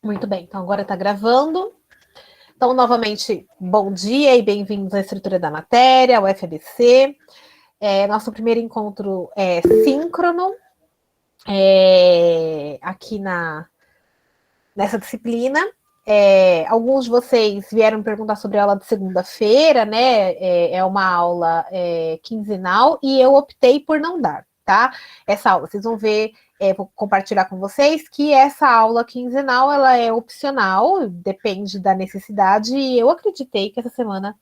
Muito bem, então agora está gravando. Então, novamente, bom dia e bem-vindos à Estrutura da Matéria, ao FABC. Nosso primeiro encontro é síncrono, aqui nessa disciplina. Alguns de vocês vieram me perguntar sobre a aula de segunda-feira, né? É uma aula quinzenal e eu optei por não dar, tá? Essa aula, vocês vão ver, vou compartilhar com vocês que essa aula quinzenal, ela é opcional, depende da necessidade, e eu acreditei que essa semana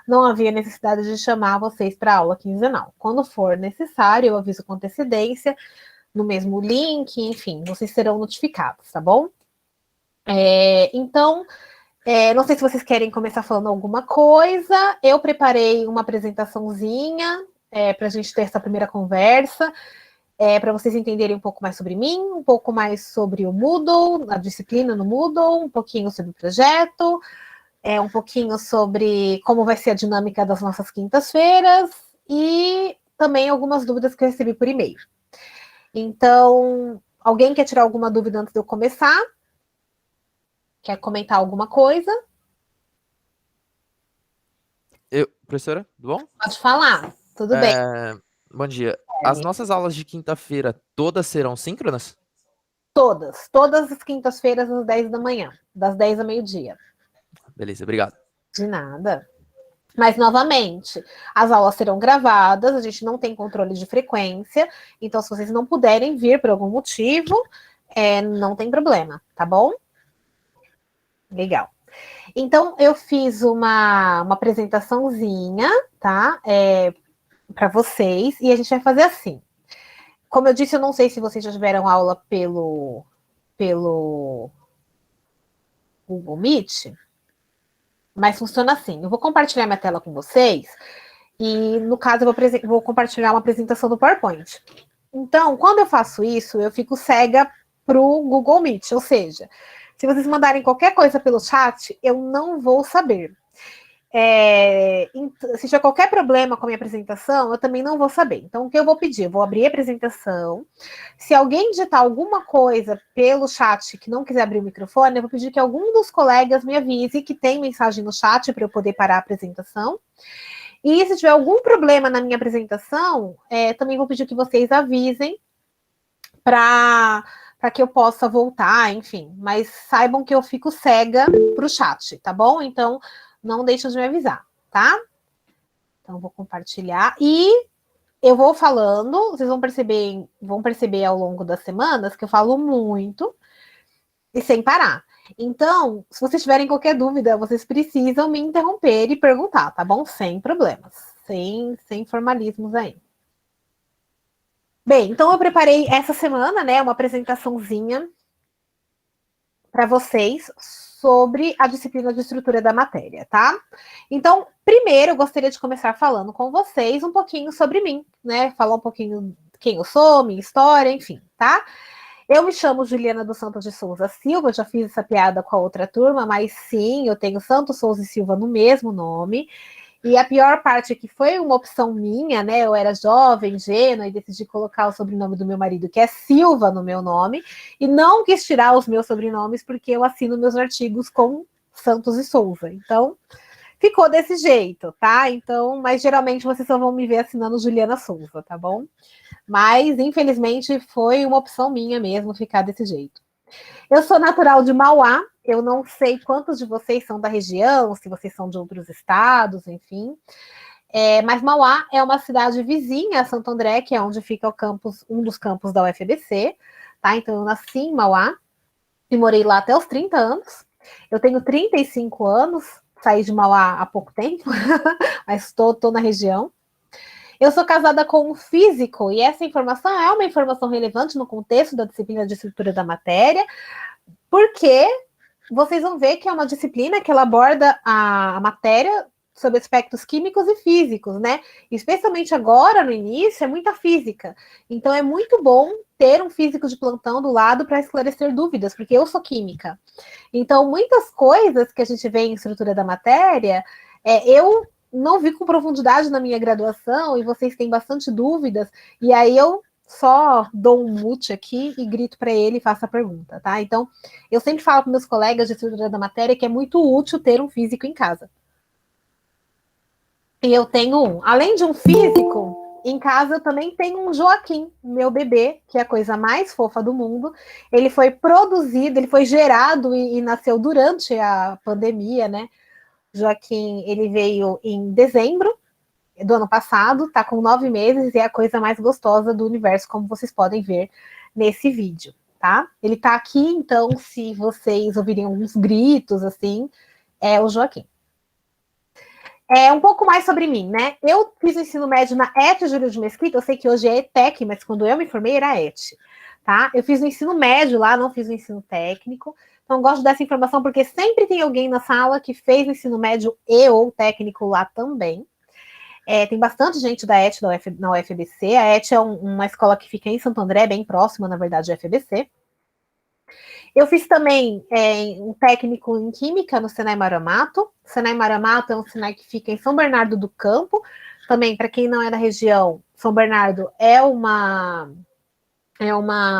não havia necessidade de chamar vocês para a aula quinzenal. Quando for necessário, eu aviso com antecedência, no mesmo link, enfim, vocês serão notificados, tá bom? Então, não sei se vocês querem começar falando alguma coisa. Eu preparei uma apresentaçãozinha para a gente ter essa primeira conversa, para vocês entenderem um pouco mais sobre mim, um pouco mais sobre o Moodle, a disciplina no Moodle, um pouquinho sobre o projeto, um pouquinho sobre como vai ser a dinâmica das nossas quintas-feiras e também algumas dúvidas que eu recebi por e-mail. Então, alguém quer tirar alguma dúvida antes de eu começar? Quer comentar alguma coisa? Professora, tudo bom? Pode falar, tudo bem. Bom dia. As nossas aulas de quinta-feira todas serão síncronas? Todas as quintas-feiras às 10 da manhã, das 10 ao meio-dia. Beleza, obrigado. De nada. Mas, novamente, as aulas serão gravadas, a gente não tem controle de frequência, então se vocês não puderem vir por algum motivo, não tem problema, tá bom? Legal. Então, eu fiz uma apresentaçãozinha, tá? Para vocês, e a gente vai fazer assim. Como eu disse, eu não sei se vocês já tiveram aula pelo Google Meet, mas funciona assim. Eu vou compartilhar minha tela com vocês e, no caso, eu vou compartilhar uma apresentação do PowerPoint. Então, quando eu faço isso, eu fico cega para o Google Meet, ou seja, se vocês mandarem qualquer coisa pelo chat, eu não vou saber. Se tiver qualquer problema com a minha apresentação, eu também não vou saber. Então, o que eu vou pedir? Eu vou abrir a apresentação. Se alguém digitar alguma coisa pelo chat que não quiser abrir o microfone, eu vou pedir que algum dos colegas me avise que tem mensagem no chat para eu poder parar a apresentação. E se tiver algum problema na minha apresentação, também vou pedir que vocês avisem para que eu possa voltar, enfim. Mas saibam que eu fico cega para o chat, tá bom? Então, não deixem de me avisar, tá? Então, vou compartilhar. E eu vou falando, vocês vão perceber ao longo das semanas que eu falo muito e sem parar. Então, se vocês tiverem qualquer dúvida, vocês precisam me interromper e perguntar, tá bom? Sem problemas, sem formalismos aí. Bem, então eu preparei essa semana, né, uma apresentaçãozinha para vocês sobre a disciplina de estrutura da matéria, tá? Então, primeiro, eu gostaria de começar falando com vocês um pouquinho sobre mim, né? Falar um pouquinho quem eu sou, minha história, enfim, tá? Eu me chamo Juliana dos Santos de Souza Silva, já fiz essa piada com a outra turma, mas sim, eu tenho Santos Souza e Silva no mesmo nome. E a pior parte é que foi uma opção minha, né? Eu era jovem, ingênua, e decidi colocar o sobrenome do meu marido, que é Silva, no meu nome, e não quis tirar os meus sobrenomes, porque eu assino meus artigos com Santos e Souza. Então, ficou desse jeito, tá? Então, mas geralmente vocês só vão me ver assinando Juliana Souza, tá bom? Mas, infelizmente, foi uma opção minha mesmo ficar desse jeito. Eu sou natural de Mauá, eu não sei quantos de vocês são da região, se vocês são de outros estados, enfim. Mas Mauá é uma cidade vizinha a Santo André, que é onde fica o campus, um dos campos da UFABC, tá? Então eu nasci em Mauá e morei lá até os 30 anos. Eu tenho 35 anos, saí de Mauá há pouco tempo, mas estou na região. Eu sou casada com um físico, e essa informação é uma informação relevante no contexto da disciplina de estrutura da matéria, porque vocês vão ver que é uma disciplina que ela aborda a matéria sobre aspectos químicos e físicos, né? Especialmente agora, no início, é muita física. Então, é muito bom ter um físico de plantão do lado para esclarecer dúvidas, porque eu sou química. Então, muitas coisas que a gente vê em estrutura da matéria, eu não vi com profundidade na minha graduação, e vocês têm bastante dúvidas, e aí eu só dou um mute aqui e grito para ele e faço a pergunta, tá? Então, eu sempre falo para meus colegas de estrutura da matéria que é muito útil ter um físico em casa. E eu tenho um. Além de um físico, em casa eu também tenho um Joaquim, meu bebê, que é a coisa mais fofa do mundo. Ele foi produzido, ele foi gerado e nasceu durante a pandemia, né? Joaquim, ele veio em dezembro do ano passado, tá com 9 meses e é a coisa mais gostosa do universo, como vocês podem ver nesse vídeo, tá? Ele tá aqui, então, se vocês ouvirem alguns gritos, assim, é o Joaquim. Um pouco mais sobre mim, né? Eu fiz o ensino médio na ET Júlio de Mesquita, eu sei que hoje é ETEC, mas quando eu me formei era ET, tá? Eu fiz o ensino médio lá, não fiz o ensino técnico, então gosto dessa informação porque sempre tem alguém na sala que fez o ensino médio e ou técnico lá também. Tem bastante gente da ET na UFBC, a ET é uma escola que fica em Santo André, bem próxima, na verdade, da UFBC. Eu fiz também um técnico em Química no Senai Maramato. O Senai Maramato é um Senai que fica em São Bernardo do Campo. Também, para quem não é da região, São Bernardo é uma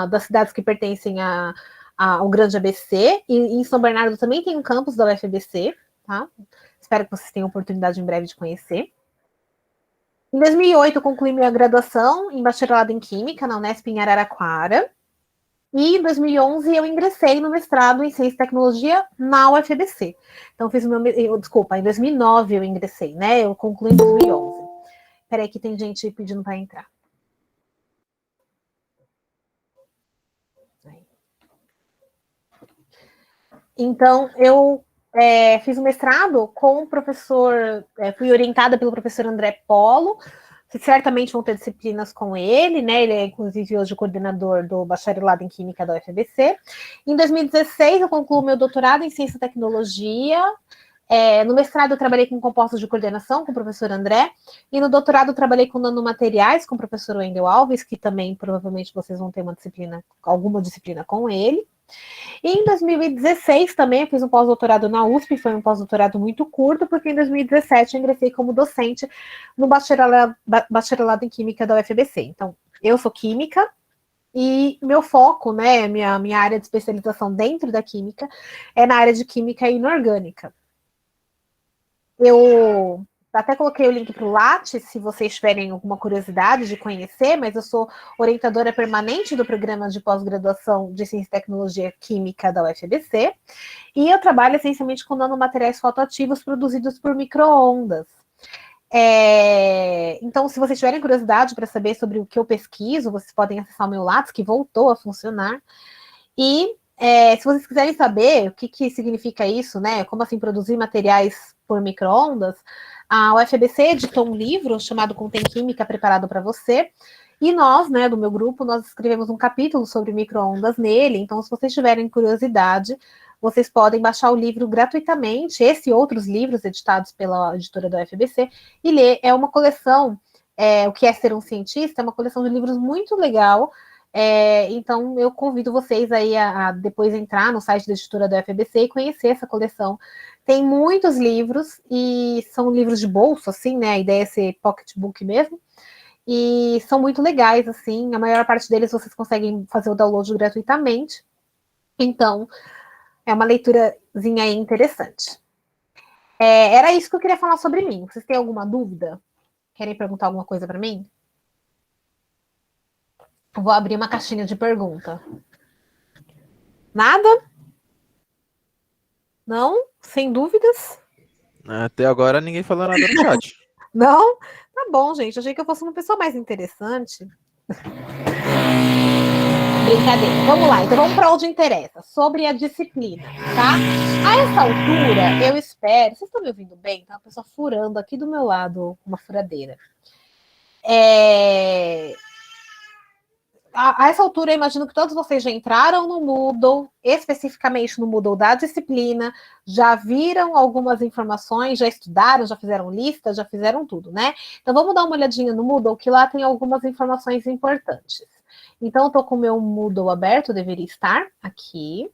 das cidades que pertencem ao Grande ABC. E em São Bernardo também tem um campus da UFBC, tá? Espero que vocês tenham oportunidade em breve de conhecer. Em 2008, eu concluí minha graduação em bacharelado em Química na Unesp em Araraquara. E em 2011 eu ingressei no mestrado em Ciência e Tecnologia na UFBC. Então, em 2009 eu ingressei, né? Eu concluí em 2011. Peraí que tem gente pedindo para entrar. Então, eu fiz o mestrado com o professor, fui orientada pelo professor André Polo. Vocês certamente vão ter disciplinas com ele, né? Ele é, inclusive, hoje o coordenador do bacharelado em Química da UFBC. Em 2016, eu concluo meu doutorado em Ciência e Tecnologia. No mestrado, eu trabalhei com compostos de coordenação com o professor André. E no doutorado, eu trabalhei com nanomateriais com o professor Wendel Alves, que também, provavelmente, vocês vão ter alguma disciplina com ele. E em 2016 também eu fiz um pós-doutorado na USP, foi um pós-doutorado muito curto, porque em 2017 eu ingressei como docente no bacharelado em Química da UFBC. Então, eu sou química e meu foco, né, minha área de especialização dentro da química é na área de química inorgânica. Eu até coloquei o link para o Lattes, se vocês tiverem alguma curiosidade de conhecer, mas eu sou orientadora permanente do programa de pós-graduação de Ciência e Tecnologia Química da UFBC, e eu trabalho essencialmente com nanomateriais fotoativos produzidos por micro-ondas. Então, se vocês tiverem curiosidade para saber sobre o que eu pesquiso, vocês podem acessar o meu Lattes, que voltou a funcionar, e se vocês quiserem saber o que significa isso, né, como assim produzir materiais por micro-ondas, a UFBC editou um livro chamado Contém Química Preparado para Você, e nós, né, do meu grupo, nós escrevemos um capítulo sobre micro-ondas nele, então se vocês tiverem curiosidade, vocês podem baixar o livro gratuitamente, esse e outros livros editados pela editora da UFBC, e ler. É uma coleção, o que é ser um cientista, é uma coleção de livros muito legal. Então eu convido vocês aí a depois entrar no site da editora da UFBC e conhecer essa coleção. Tem muitos livros, e são livros de bolso, assim, né? A ideia é ser pocketbook mesmo. E são muito legais, assim. A maior parte deles vocês conseguem fazer o download gratuitamente. Então, é uma leiturazinha interessante. Era isso que eu queria falar sobre mim. Vocês têm alguma dúvida? Querem perguntar alguma coisa para mim? Vou abrir uma caixinha de pergunta. Nada? Não? Sem dúvidas? Até agora ninguém falou nada no chat. Não? Tá bom, gente. Achei que eu fosse uma pessoa mais interessante. Brincadeira. Vamos lá. Então vamos para onde interessa. Sobre a disciplina, tá? A essa altura, eu espero... Vocês estão me ouvindo bem? Tá uma pessoa furando aqui do meu lado, uma furadeira. A essa altura, eu imagino que todos vocês já entraram no Moodle, especificamente no Moodle da disciplina, já viram algumas informações, já estudaram, já fizeram lista, já fizeram tudo, né? Então, vamos dar uma olhadinha no Moodle, que lá tem algumas informações importantes. Então, eu estou com o meu Moodle aberto, deveria estar aqui.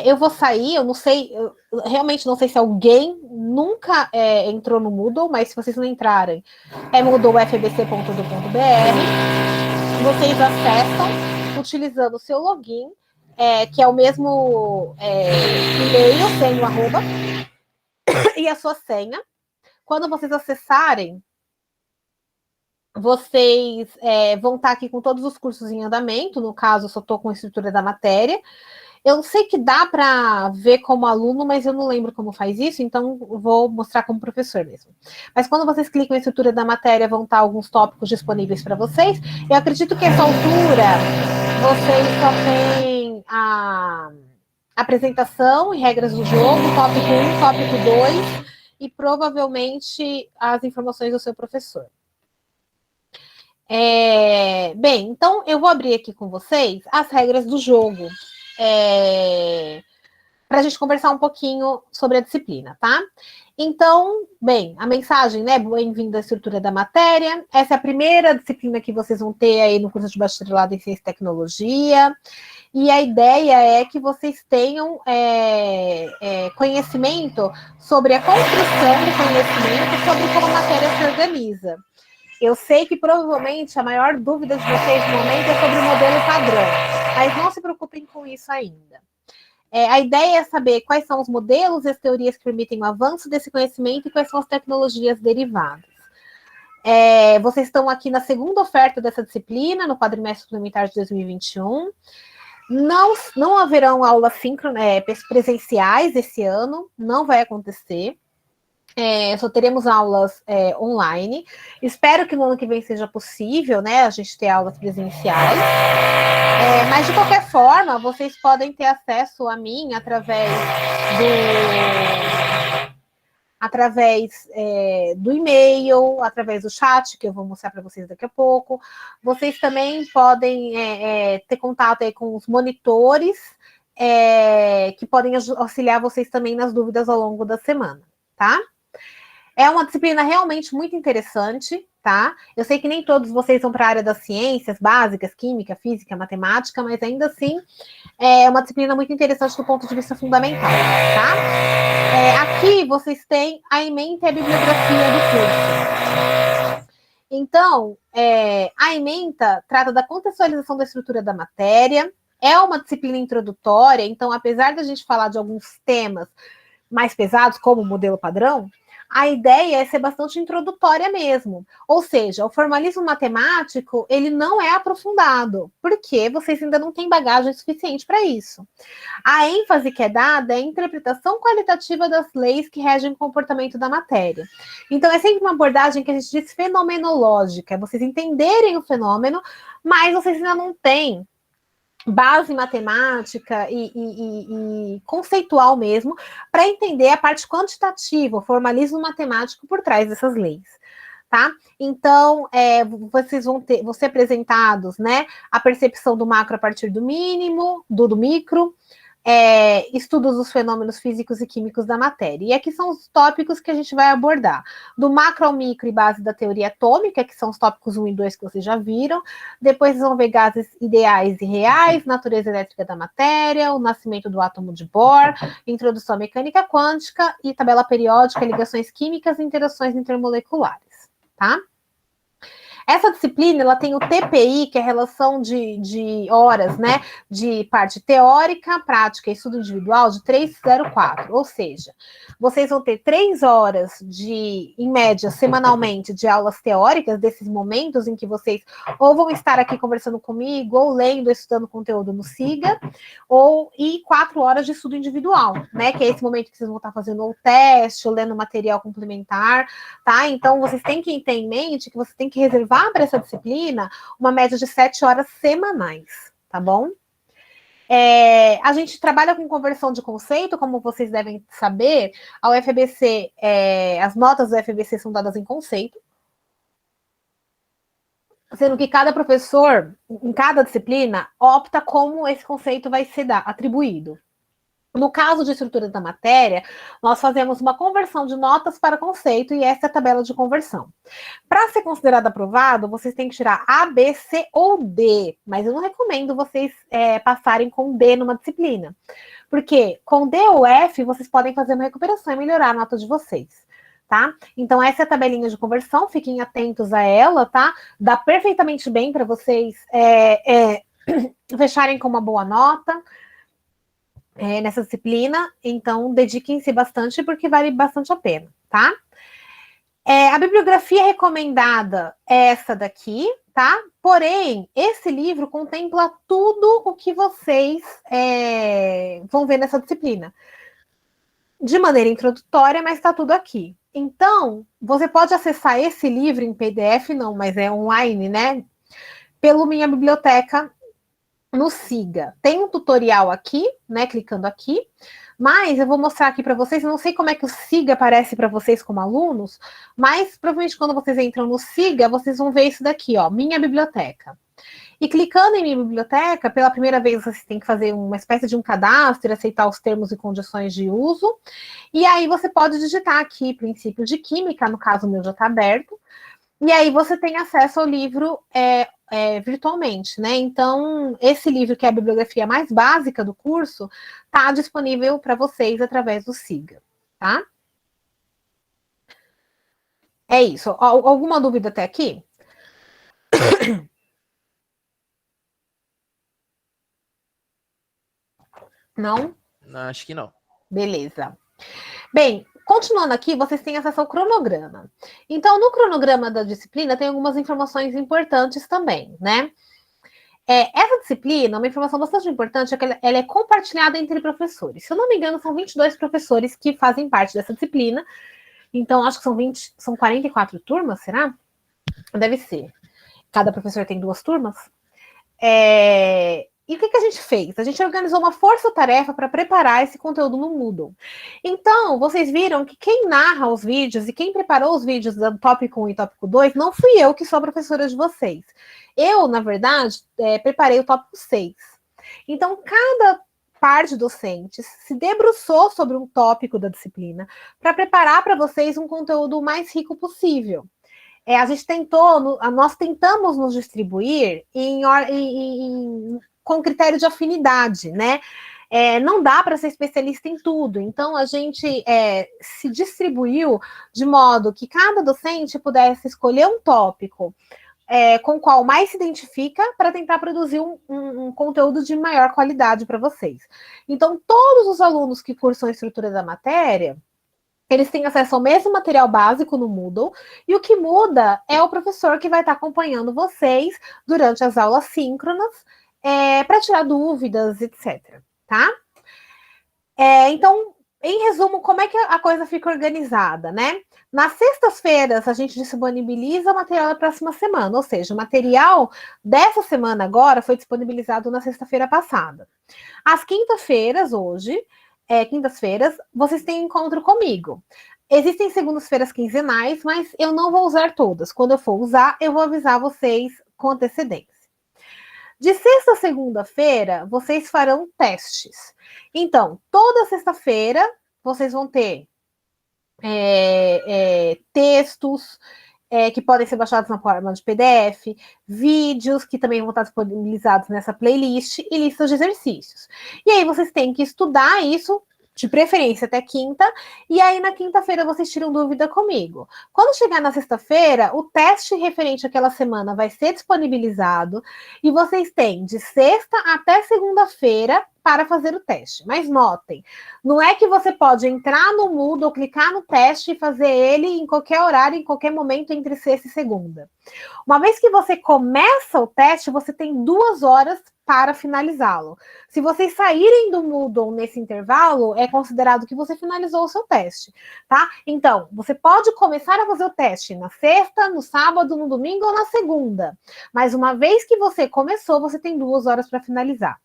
Eu vou sair, eu não sei, eu realmente não sei se alguém nunca entrou no Moodle, mas se vocês não entrarem, é moodlefbc.edu.br. vocês acessam utilizando o seu login, que é o mesmo e-mail, sem o arroba, e a sua senha. Quando vocês acessarem, vocês vão estar aqui com todos os cursos em andamento. No caso, eu só estou com a estrutura da matéria. Eu sei que dá para ver como aluno, mas eu não lembro como faz isso, então vou mostrar como professor mesmo. Mas quando vocês clicam em estrutura da matéria, vão estar alguns tópicos disponíveis para vocês. Eu acredito que essa altura, vocês só têm a apresentação e regras do jogo, tópico 1, tópico 2, e provavelmente as informações do seu professor. Bem, então eu vou abrir aqui com vocês as regras do jogo, para a gente conversar um pouquinho sobre a disciplina, tá? Então, bem, a mensagem, né? Bem-vindo à estrutura da matéria. Essa é a primeira disciplina que vocês vão ter aí no curso de bacharelado em ciência e tecnologia. E a ideia é que vocês tenham conhecimento sobre a construção do conhecimento, sobre como a matéria se organiza. Eu sei que provavelmente a maior dúvida de vocês no momento é sobre o modelo padrão, mas não se preocupem com isso ainda. A ideia é saber quais são os modelos e as teorias que permitem o avanço desse conhecimento e quais são as tecnologias derivadas. Vocês estão aqui na segunda oferta dessa disciplina, no quadrimestre suplementar de 2021. Não haverão aulas presenciais esse ano, não vai acontecer. Só teremos aulas online. Espero que no ano que vem seja possível, né, a gente ter aulas presenciais. Mas, de qualquer forma, vocês podem ter acesso a mim através do e-mail, através do chat, que eu vou mostrar para vocês daqui a pouco. Vocês também podem ter contato aí com os monitores, que podem auxiliar vocês também nas dúvidas ao longo da semana, tá? É uma disciplina realmente muito interessante, tá? Eu sei que nem todos vocês vão para a área das ciências básicas, química, física, matemática, mas ainda assim é uma disciplina muito interessante do ponto de vista fundamental, tá? Aqui vocês têm a ementa e a bibliografia do curso. Então, a ementa trata da contextualização da estrutura da matéria, é uma disciplina introdutória, então, apesar da gente falar de alguns temas mais pesados, como o modelo padrão, a ideia é ser bastante introdutória mesmo. Ou seja, o formalismo matemático, ele não é aprofundado, porque vocês ainda não têm bagagem suficiente para isso. A ênfase que é dada é a interpretação qualitativa das leis que regem o comportamento da matéria. Então, é sempre uma abordagem que a gente diz fenomenológica, é vocês entenderem o fenômeno, mas vocês ainda não têm base matemática e conceitual mesmo, para entender a parte quantitativa, o formalismo matemático por trás dessas leis, tá? Então, vocês vão ser apresentados, né, a percepção do macro a partir do mínimo, do micro, estudos dos fenômenos físicos e químicos da matéria. E aqui são os tópicos que a gente vai abordar. Do macro ao micro e base da teoria atômica, que são os tópicos 1 e 2 que vocês já viram. Depois vocês vão ver gases ideais e reais, natureza elétrica da matéria, o nascimento do átomo de Bohr, introdução à mecânica quântica e tabela periódica, ligações químicas e interações intermoleculares, tá? Essa disciplina, ela tem o TPI, que é a relação de horas, né, de parte teórica, prática e estudo individual, de 3,04. Ou seja, vocês vão ter 3 horas em média, semanalmente, de aulas teóricas, desses momentos em que vocês ou vão estar aqui conversando comigo, ou lendo, estudando conteúdo no SIGA, e 4 horas de estudo individual, né, que é esse momento que vocês vão estar fazendo o teste, ou lendo material complementar, tá? Então, vocês têm que ter em mente que você tem que reservar para essa disciplina uma média de 7 horas semanais, tá bom? A gente trabalha com conversão de conceito, como vocês devem saber, a UFABC, as notas da UFABC são dadas em conceito, sendo que cada professor, em cada disciplina, opta como esse conceito vai ser atribuído. No caso de estrutura da matéria, nós fazemos uma conversão de notas para conceito e essa é a tabela de conversão. Para ser considerado aprovado, vocês têm que tirar A, B, C ou D, mas eu não recomendo vocês passarem com D numa disciplina, porque com D ou F, vocês podem fazer uma recuperação e melhorar a nota de vocês, tá? Então, essa é a tabelinha de conversão, fiquem atentos a ela, tá? Dá perfeitamente bem para vocês fecharem com uma boa nota nessa disciplina, então dediquem-se bastante, porque vale bastante a pena, tá? A bibliografia recomendada é essa daqui, tá? Porém, esse livro contempla tudo o que vocês vão ver nessa disciplina. De maneira introdutória, mas está tudo aqui. Então, você pode acessar esse livro em PDF, não, mas é online, né? Pelo Minha Biblioteca no Siga. Tem um tutorial aqui, né? Clicando aqui. Mas eu vou mostrar aqui para vocês, eu não sei como é que o Siga aparece para vocês como alunos, mas provavelmente quando vocês entram no Siga, vocês vão ver isso daqui, ó, Minha Biblioteca. E clicando em Minha Biblioteca, pela primeira vez você tem que fazer uma espécie de um cadastro, aceitar os termos e condições de uso, e aí você pode digitar aqui princípios de química, no caso o meu já está aberto, e aí você tem acesso ao livro virtualmente, né? Então, esse livro, que é a bibliografia mais básica do curso, está disponível para vocês através do Siga, tá? É isso. Alguma dúvida até aqui? Não? Acho que não. Beleza. Bem, continuando aqui, vocês têm acesso ao cronograma. Então, no cronograma da disciplina, tem algumas informações importantes também, né? Essa disciplina, uma informação bastante importante, é que ela é compartilhada entre professores. Se eu não me engano, são 22 professores que fazem parte dessa disciplina. Então, acho que são 44 turmas, será? Deve ser. Cada professor tem 2 turmas. E o que a gente fez? A gente organizou uma força-tarefa para preparar esse conteúdo no Moodle. Então, vocês viram que quem narra os vídeos e quem preparou os vídeos do tópico 1 e tópico 2 não fui eu, que sou a professora de vocês. Eu, na verdade, preparei o tópico 6. Então, cada parte docente se debruçou sobre um tópico da disciplina para preparar para vocês um conteúdo o mais rico possível. Nós tentamos nos distribuir com critério de afinidade, né? Não dá para ser especialista em tudo, então a gente se distribuiu de modo que cada docente pudesse escolher um tópico com o qual mais se identifica para tentar produzir um conteúdo de maior qualidade para vocês. Então, todos os alunos que cursam a estrutura da matéria, eles têm acesso ao mesmo material básico no Moodle, e o que muda é o professor que vai estar acompanhando vocês durante as aulas síncronas, para tirar dúvidas, etc. Tá? Então, em resumo, como é que a coisa fica organizada, né? Nas sextas-feiras, a gente disponibiliza o material da próxima semana, ou seja, o material dessa semana agora foi disponibilizado na sexta-feira passada. Às quintas-feiras, quintas-feiras, vocês têm encontro comigo. Existem segundas-feiras quinzenais, mas eu não vou usar todas. Quando eu for usar, eu vou avisar vocês com antecedência. De sexta a segunda-feira, vocês farão testes. Então, toda sexta-feira, vocês vão ter textos que podem ser baixados na forma de PDF, vídeos que também vão estar disponibilizados nessa playlist e listas de exercícios. E aí vocês têm que estudar isso, de preferência até quinta, e aí na quinta-feira vocês tiram dúvida comigo. Quando chegar na sexta-feira, o teste referente àquela semana vai ser disponibilizado e vocês têm de sexta até segunda-feira para fazer o teste. Mas notem, não é que você pode entrar no Moodle, clicar no teste e fazer ele em qualquer horário, em qualquer momento entre sexta e segunda. Uma vez que você começa o teste, você tem 2 horas para finalizá-lo. Se vocês saírem do Moodle nesse intervalo, é considerado que você finalizou o seu teste, tá? Então, você pode começar a fazer o teste na sexta, no sábado, no domingo ou na segunda. Mas uma vez que você começou, você tem 2 horas para finalizar.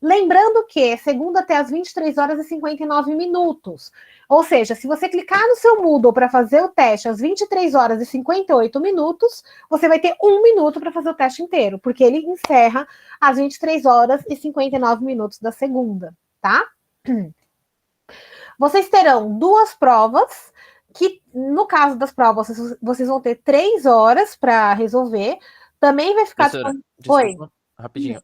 Lembrando que segunda até às 23 horas e 59 minutos. Ou seja, se você clicar no seu Moodle para fazer o teste às 23 horas e 58 minutos, você vai ter 1 minuto para fazer o teste inteiro, porque ele encerra às 23 horas e 59 minutos da segunda, tá? Vocês terão 2 provas, que no caso das provas, vocês vão ter 3 horas para resolver. Também vai ficar... Professora, desculpa. Oi. Rapidinho,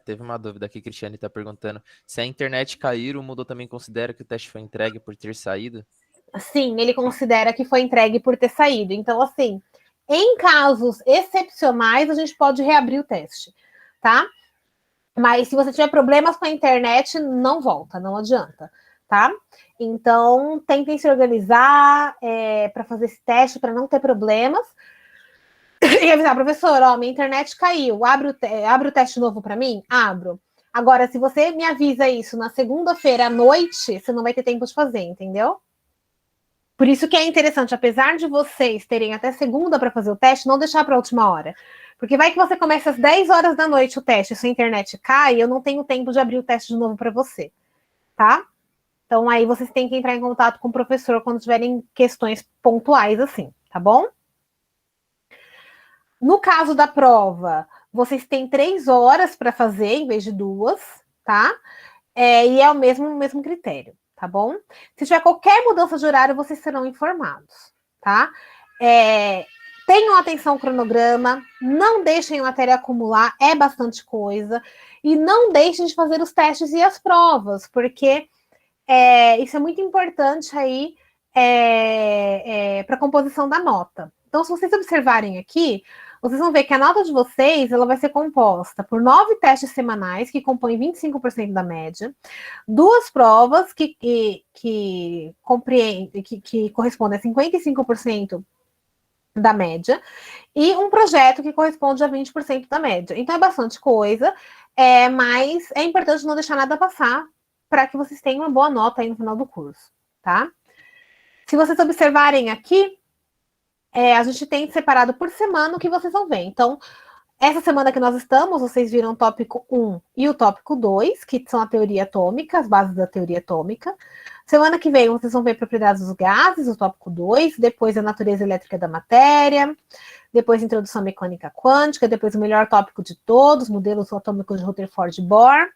teve uma dúvida aqui, Cristiane está perguntando. Se a internet cair, o Moodle também considera que o teste foi entregue por ter saído? Sim, ele considera que foi entregue por ter saído. Então, assim, em casos excepcionais, a gente pode reabrir o teste, tá? Mas se você tiver problemas com a internet, não volta, não adianta, tá? Então, tentem se organizar para fazer esse teste, para não ter problemas. E avisar, professor, ó, minha internet caiu, abre o teste novo para mim? Abro. Agora, se você me avisa isso na segunda-feira à noite, você não vai ter tempo de fazer, entendeu? Por isso que é interessante, apesar de vocês terem até segunda para fazer o teste, não deixar para a última hora. Porque vai que você começa às 10 horas da noite o teste, sua internet cai, eu não tenho tempo de abrir o teste de novo para você, tá? Então aí vocês têm que entrar em contato com o professor quando tiverem questões pontuais assim, tá bom? No caso da prova, vocês têm 3 horas para fazer em vez de 2, tá? E é o mesmo critério, tá bom? Se tiver qualquer mudança de horário, vocês serão informados, tá? Tenham atenção ao cronograma, não deixem a matéria acumular, é bastante coisa, e não deixem de fazer os testes e as provas, porque isso é muito importante aí para a composição da nota. Então, se vocês observarem aqui, vocês vão ver que a nota de vocês ela vai ser composta por 9 testes semanais, que compõem 25% da média, 2 provas que correspondem a 55% da média, e um projeto que corresponde a 20% da média. Então, é bastante coisa, mas é importante não deixar nada passar para que vocês tenham uma boa nota aí no final do curso, tá? Se vocês observarem aqui, a gente tem separado por semana o que vocês vão ver. Então, essa semana que nós estamos, vocês viram o tópico 1 e o tópico 2, que são a teoria atômica, as bases da teoria atômica. Semana que vem, vocês vão ver propriedades dos gases, o tópico 2, depois a natureza elétrica da matéria, depois introdução à mecânica quântica, depois o melhor tópico de todos, modelos atômicos de Rutherford e Bohr.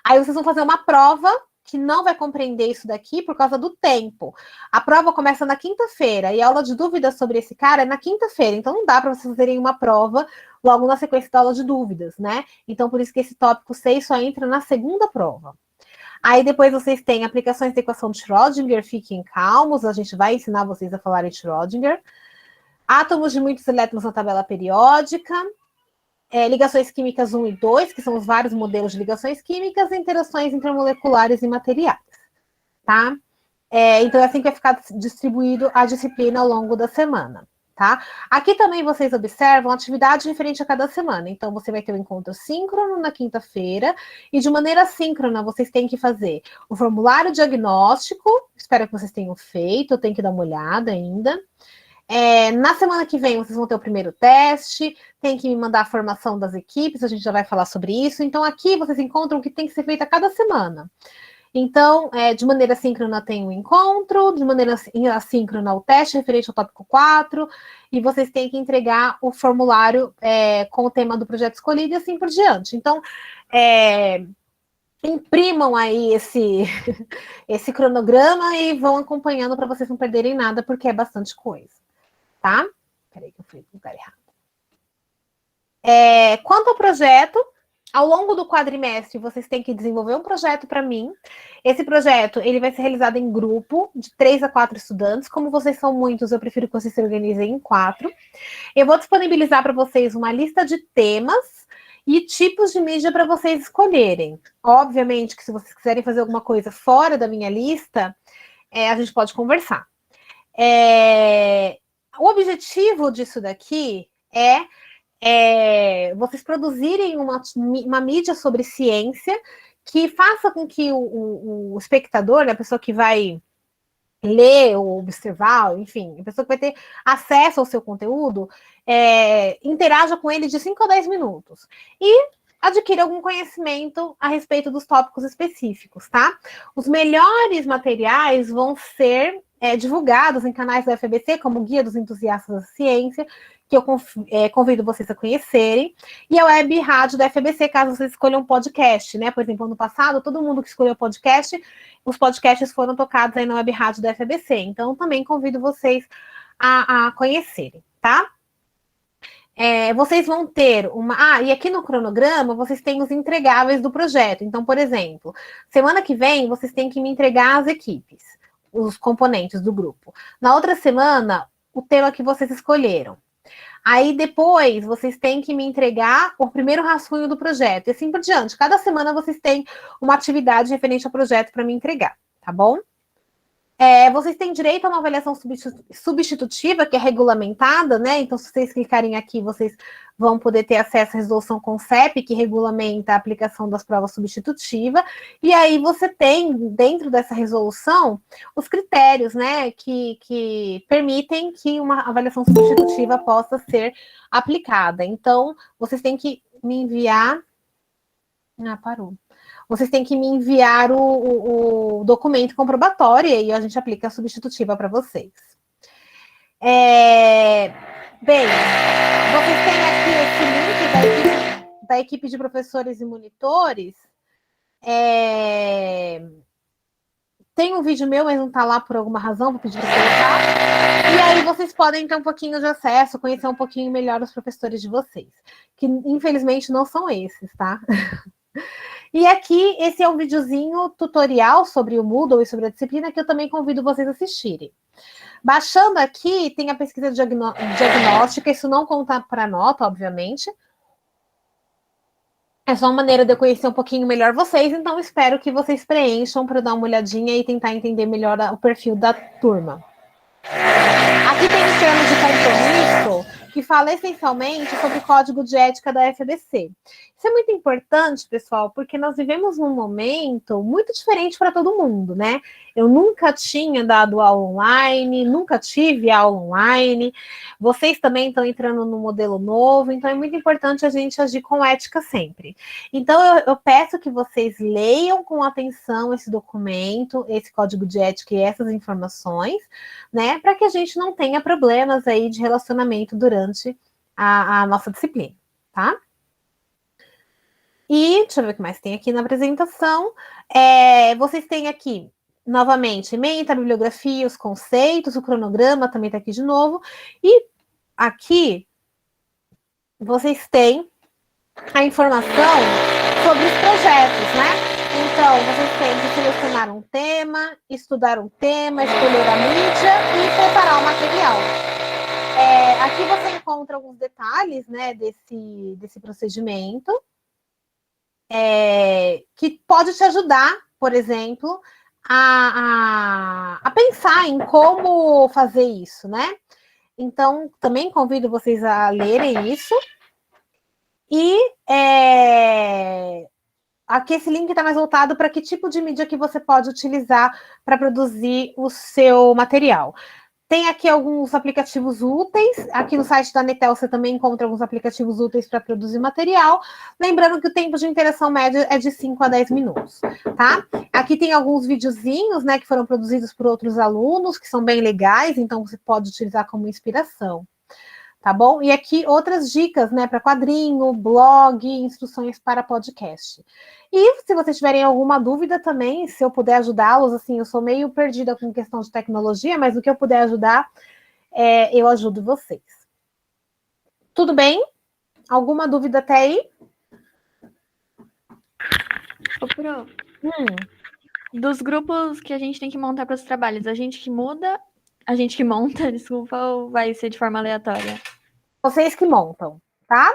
Aí vocês vão fazer uma prova que não vai compreender isso daqui por causa do tempo. A prova começa na quinta-feira e a aula de dúvidas sobre esse cara é na quinta-feira. Então não dá para vocês fazerem uma prova logo na sequência da aula de dúvidas, né? Então por isso que esse tópico 6 só entra na segunda prova. Aí depois vocês têm aplicações da equação de Schrödinger, fiquem calmos, a gente vai ensinar vocês a falarem Schrödinger. Átomos de muitos elétrons na tabela periódica. Ligações químicas 1 e 2, que são os vários modelos de ligações químicas, e interações intermoleculares e materiais, tá? Então, é assim que vai ficar distribuído a disciplina ao longo da semana, tá? Aqui também vocês observam atividade diferente a cada semana. Então, você vai ter um encontro síncrono na quinta-feira, e de maneira síncrona, vocês têm que fazer o formulário diagnóstico, espero que vocês tenham feito, eu tenho que dar uma olhada ainda. Na semana que vem, vocês vão ter o primeiro teste, tem que me mandar a formação das equipes, a gente já vai falar sobre isso. Então, aqui vocês encontram o que tem que ser feito a cada semana. Então, de maneira síncrona tem o encontro, de maneira assíncrona o teste referente ao tópico 4, e vocês têm que entregar o formulário com o tema do projeto escolhido e assim por diante. Então, imprimam aí esse cronograma e vão acompanhando para vocês não perderem nada, porque é bastante coisa. Tá? Peraí que eu fui no lugar errado. Quanto ao projeto, ao longo do quadrimestre, vocês têm que desenvolver um projeto para mim. Esse projeto, ele vai ser realizado em grupo, de 3 a 4 estudantes. Como vocês são muitos, eu prefiro que vocês se organizem em 4. Eu vou disponibilizar para vocês uma lista de temas e tipos de mídia para vocês escolherem. Obviamente que se vocês quiserem fazer alguma coisa fora da minha lista, a gente pode conversar. O objetivo disso daqui é vocês produzirem uma mídia sobre ciência que faça com que o espectador, né, a pessoa que vai ler ou observar, enfim, a pessoa que vai ter acesso ao seu conteúdo, interaja com ele de 5 a 10 minutos. E adquira algum conhecimento a respeito dos tópicos específicos, tá? Os melhores materiais vão ser divulgados em canais da UFABC, como Guia dos Entusiastas da Ciência, que eu convido vocês a conhecerem, e a Web Rádio da UFABC, caso vocês escolham um podcast, né? Por exemplo, ano passado, todo mundo que escolheu podcast, os podcasts foram tocados aí na Web Rádio da UFABC, então também convido vocês a conhecerem, tá? Vocês vão ter e aqui no cronograma, vocês têm os entregáveis do projeto. Então, por exemplo, semana que vem, vocês têm que me entregar as equipes. os componentes do grupo. Na outra semana, o tema que vocês escolheram. Aí depois vocês têm que me entregar o primeiro rascunho do projeto e assim por diante. Cada semana vocês têm uma atividade referente ao projeto para me entregar, tá bom? Vocês têm direito a uma avaliação substitutiva, que é regulamentada, né? Então, se vocês clicarem aqui, vocês vão poder ter acesso à resolução CONCEP, que regulamenta a aplicação das provas substitutivas. E aí você tem, dentro dessa resolução, os critérios, né? Que permitem que uma avaliação substitutiva possa ser aplicada. Então, vocês têm que me enviar... parou. Vocês têm que me enviar o documento comprobatório e aí a gente aplica a substitutiva para vocês. Bem, vocês têm aqui esse link da equipe de professores e monitores. Tem um vídeo meu, mas não está lá por alguma razão, vou pedir para colocar. E aí vocês podem ter um pouquinho de acesso, conhecer um pouquinho melhor os professores de vocês, que infelizmente não são esses, tá? E aqui, esse é um videozinho tutorial sobre o Moodle e sobre a disciplina que eu também convido vocês a assistirem. Baixando aqui, tem a pesquisa diagnóstica, isso não conta para nota, obviamente. É só uma maneira de eu conhecer um pouquinho melhor vocês, então espero que vocês preencham para dar uma olhadinha e tentar entender melhor o perfil da turma. Aqui tem o termo de compromisso, que fala essencialmente sobre o código de ética da FABC. Isso é muito importante, pessoal, porque nós vivemos num momento muito diferente para todo mundo, né? Eu nunca tinha dado aula online, nunca tive aula online, vocês também estão entrando no modelo novo, então é muito importante a gente agir com ética sempre. Então, eu peço que vocês leiam com atenção esse documento, esse código de ética e essas informações, né? Para que a gente não tenha problemas aí de relacionamento durante a nossa disciplina, tá? E, deixa eu ver o que mais tem aqui na apresentação. Vocês têm aqui, novamente, ementa, a bibliografia, os conceitos, o cronograma também está aqui de novo. E aqui, vocês têm a informação sobre os projetos, né? Então, vocês têm que selecionar um tema, estudar um tema, escolher a mídia e preparar o material. Aqui você encontra alguns detalhes, né, desse procedimento, que pode te ajudar, por exemplo, a pensar em como fazer isso, né? Então, também convido vocês a lerem isso. E aqui esse link está mais voltado para que tipo de mídia que você pode utilizar para produzir o seu material. Tem aqui alguns aplicativos úteis. Aqui no site da Anatel você também encontra alguns aplicativos úteis para produzir material. Lembrando que o tempo de interação médio é de 5 a 10 minutos, tá? Aqui tem alguns videozinhos, né, que foram produzidos por outros alunos, que são bem legais, então você pode utilizar como inspiração. Tá bom? E aqui outras dicas, né, para quadrinho, blog, instruções para podcast. E se vocês tiverem alguma dúvida também, se eu puder ajudá-los, assim, eu sou meio perdida com questão de tecnologia, mas o que eu puder ajudar, eu ajudo vocês. Tudo bem? Alguma dúvida até aí? Ô, Pro, dos grupos que a gente tem que montar para os trabalhos, a gente que monta, desculpa, ou vai ser de forma aleatória? Vocês que montam, tá?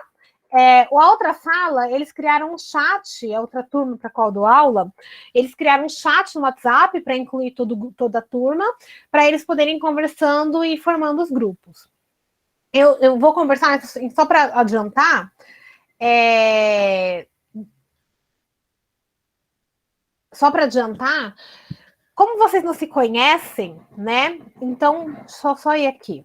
A outra sala, eles criaram um chat, a outra turma para qual eu dou aula, eles criaram um chat no WhatsApp para incluir toda a turma, para eles poderem ir conversando e formando os grupos. Eu vou conversar, só para adiantar, só para adiantar, como vocês não se conhecem, né? Então, só ir aqui.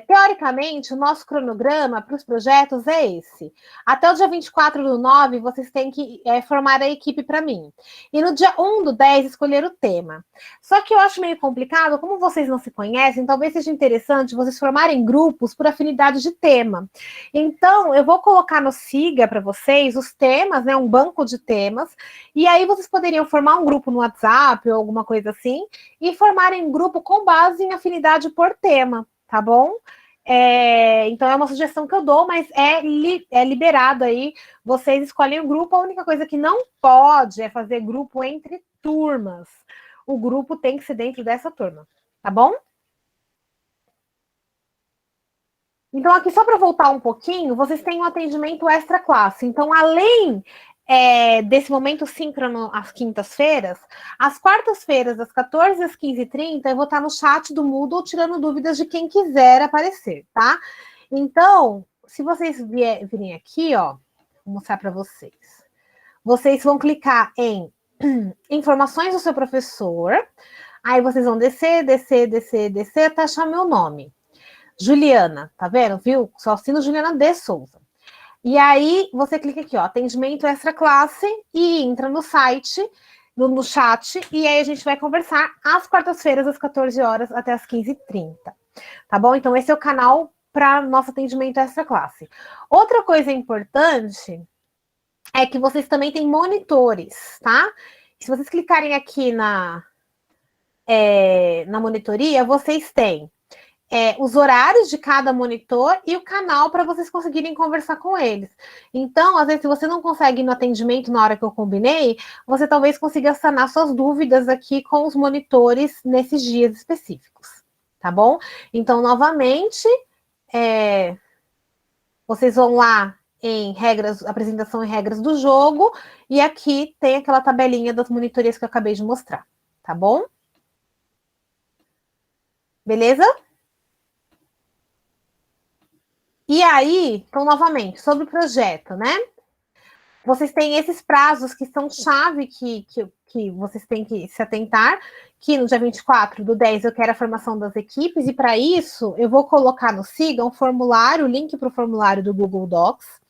Teoricamente, o nosso cronograma para os projetos é esse. Até o dia 24/9, vocês têm que formar a equipe para mim. E no dia 1/10, escolher o tema. Só que eu acho meio complicado, como vocês não se conhecem, talvez seja interessante vocês formarem grupos por afinidade de tema. Então, eu vou colocar no Siga para vocês os temas, né, um banco de temas, e aí vocês poderiam formar um grupo no WhatsApp ou alguma coisa assim, e formarem um grupo com base em afinidade por tema. Tá bom? Então, é uma sugestão que eu dou, mas é liberado aí. Vocês escolhem o grupo. A única coisa que não pode é fazer grupo entre turmas. o grupo tem que ser dentro dessa turma, tá bom? Então, aqui, só para voltar um pouquinho, vocês têm um atendimento extra classe. Então, além desse momento síncrono às quintas-feiras, às quartas-feiras, das 14 às 15h30, eu vou estar no chat do Moodle tirando dúvidas de quem quiser aparecer, tá? Então, se vocês virem aqui, ó, vou mostrar para vocês. Vocês vão clicar em informações do seu professor, aí vocês vão descer até achar meu nome. Juliana, tá vendo? Viu? Só assino Juliana de Souza. E aí, você clica aqui, ó, atendimento extra classe, e entra no site, no chat, e aí a gente vai conversar às quartas-feiras, às 14 horas até às 15h30. Tá bom? Então, esse é o canal para nosso atendimento extra classe. Outra coisa importante é que vocês também têm monitores, tá? Se vocês clicarem aqui na monitoria, vocês têm os horários de cada monitor e o canal para vocês conseguirem conversar com eles. Então, às vezes, se você não consegue ir no atendimento na hora que eu combinei, você talvez consiga sanar suas dúvidas aqui com os monitores nesses dias específicos, tá bom? Então, novamente, vocês vão lá em regras, apresentação e regras do jogo, e aqui tem aquela tabelinha das monitorias que eu acabei de mostrar, tá bom? Beleza? E aí, então, novamente, sobre o projeto, né? Vocês têm esses prazos que são chave que vocês têm que se atentar, que no dia 24/10 eu quero a formação das equipes, e para isso eu vou colocar no Siga um formulário, o link para o formulário do Google Docs,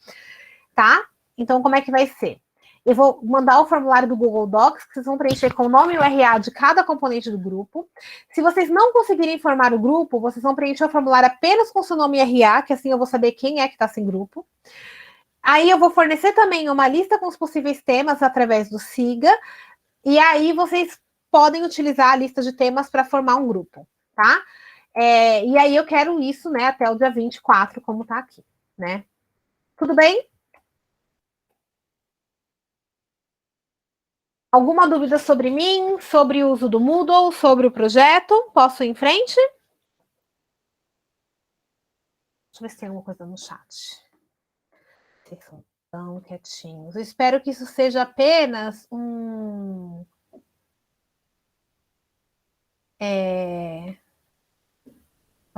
tá? Então, como é que vai ser? Eu vou mandar o formulário do Google Docs, que vocês vão preencher com o nome e o RA de cada componente do grupo. Se vocês não conseguirem formar o grupo, vocês vão preencher o formulário apenas com seu nome e RA, que assim eu vou saber quem é que está sem grupo. Aí eu vou fornecer também uma lista com os possíveis temas através do Siga, e aí vocês podem utilizar a lista de temas para formar um grupo, tá? E aí eu quero isso, né, até o dia 24, como está aqui, né? Tudo bem? Alguma dúvida sobre mim, sobre o uso do Moodle, sobre o projeto? Posso ir em frente? Deixa eu ver se tem alguma coisa no chat. Vocês são tão quietinhos. Eu espero que isso seja apenas uma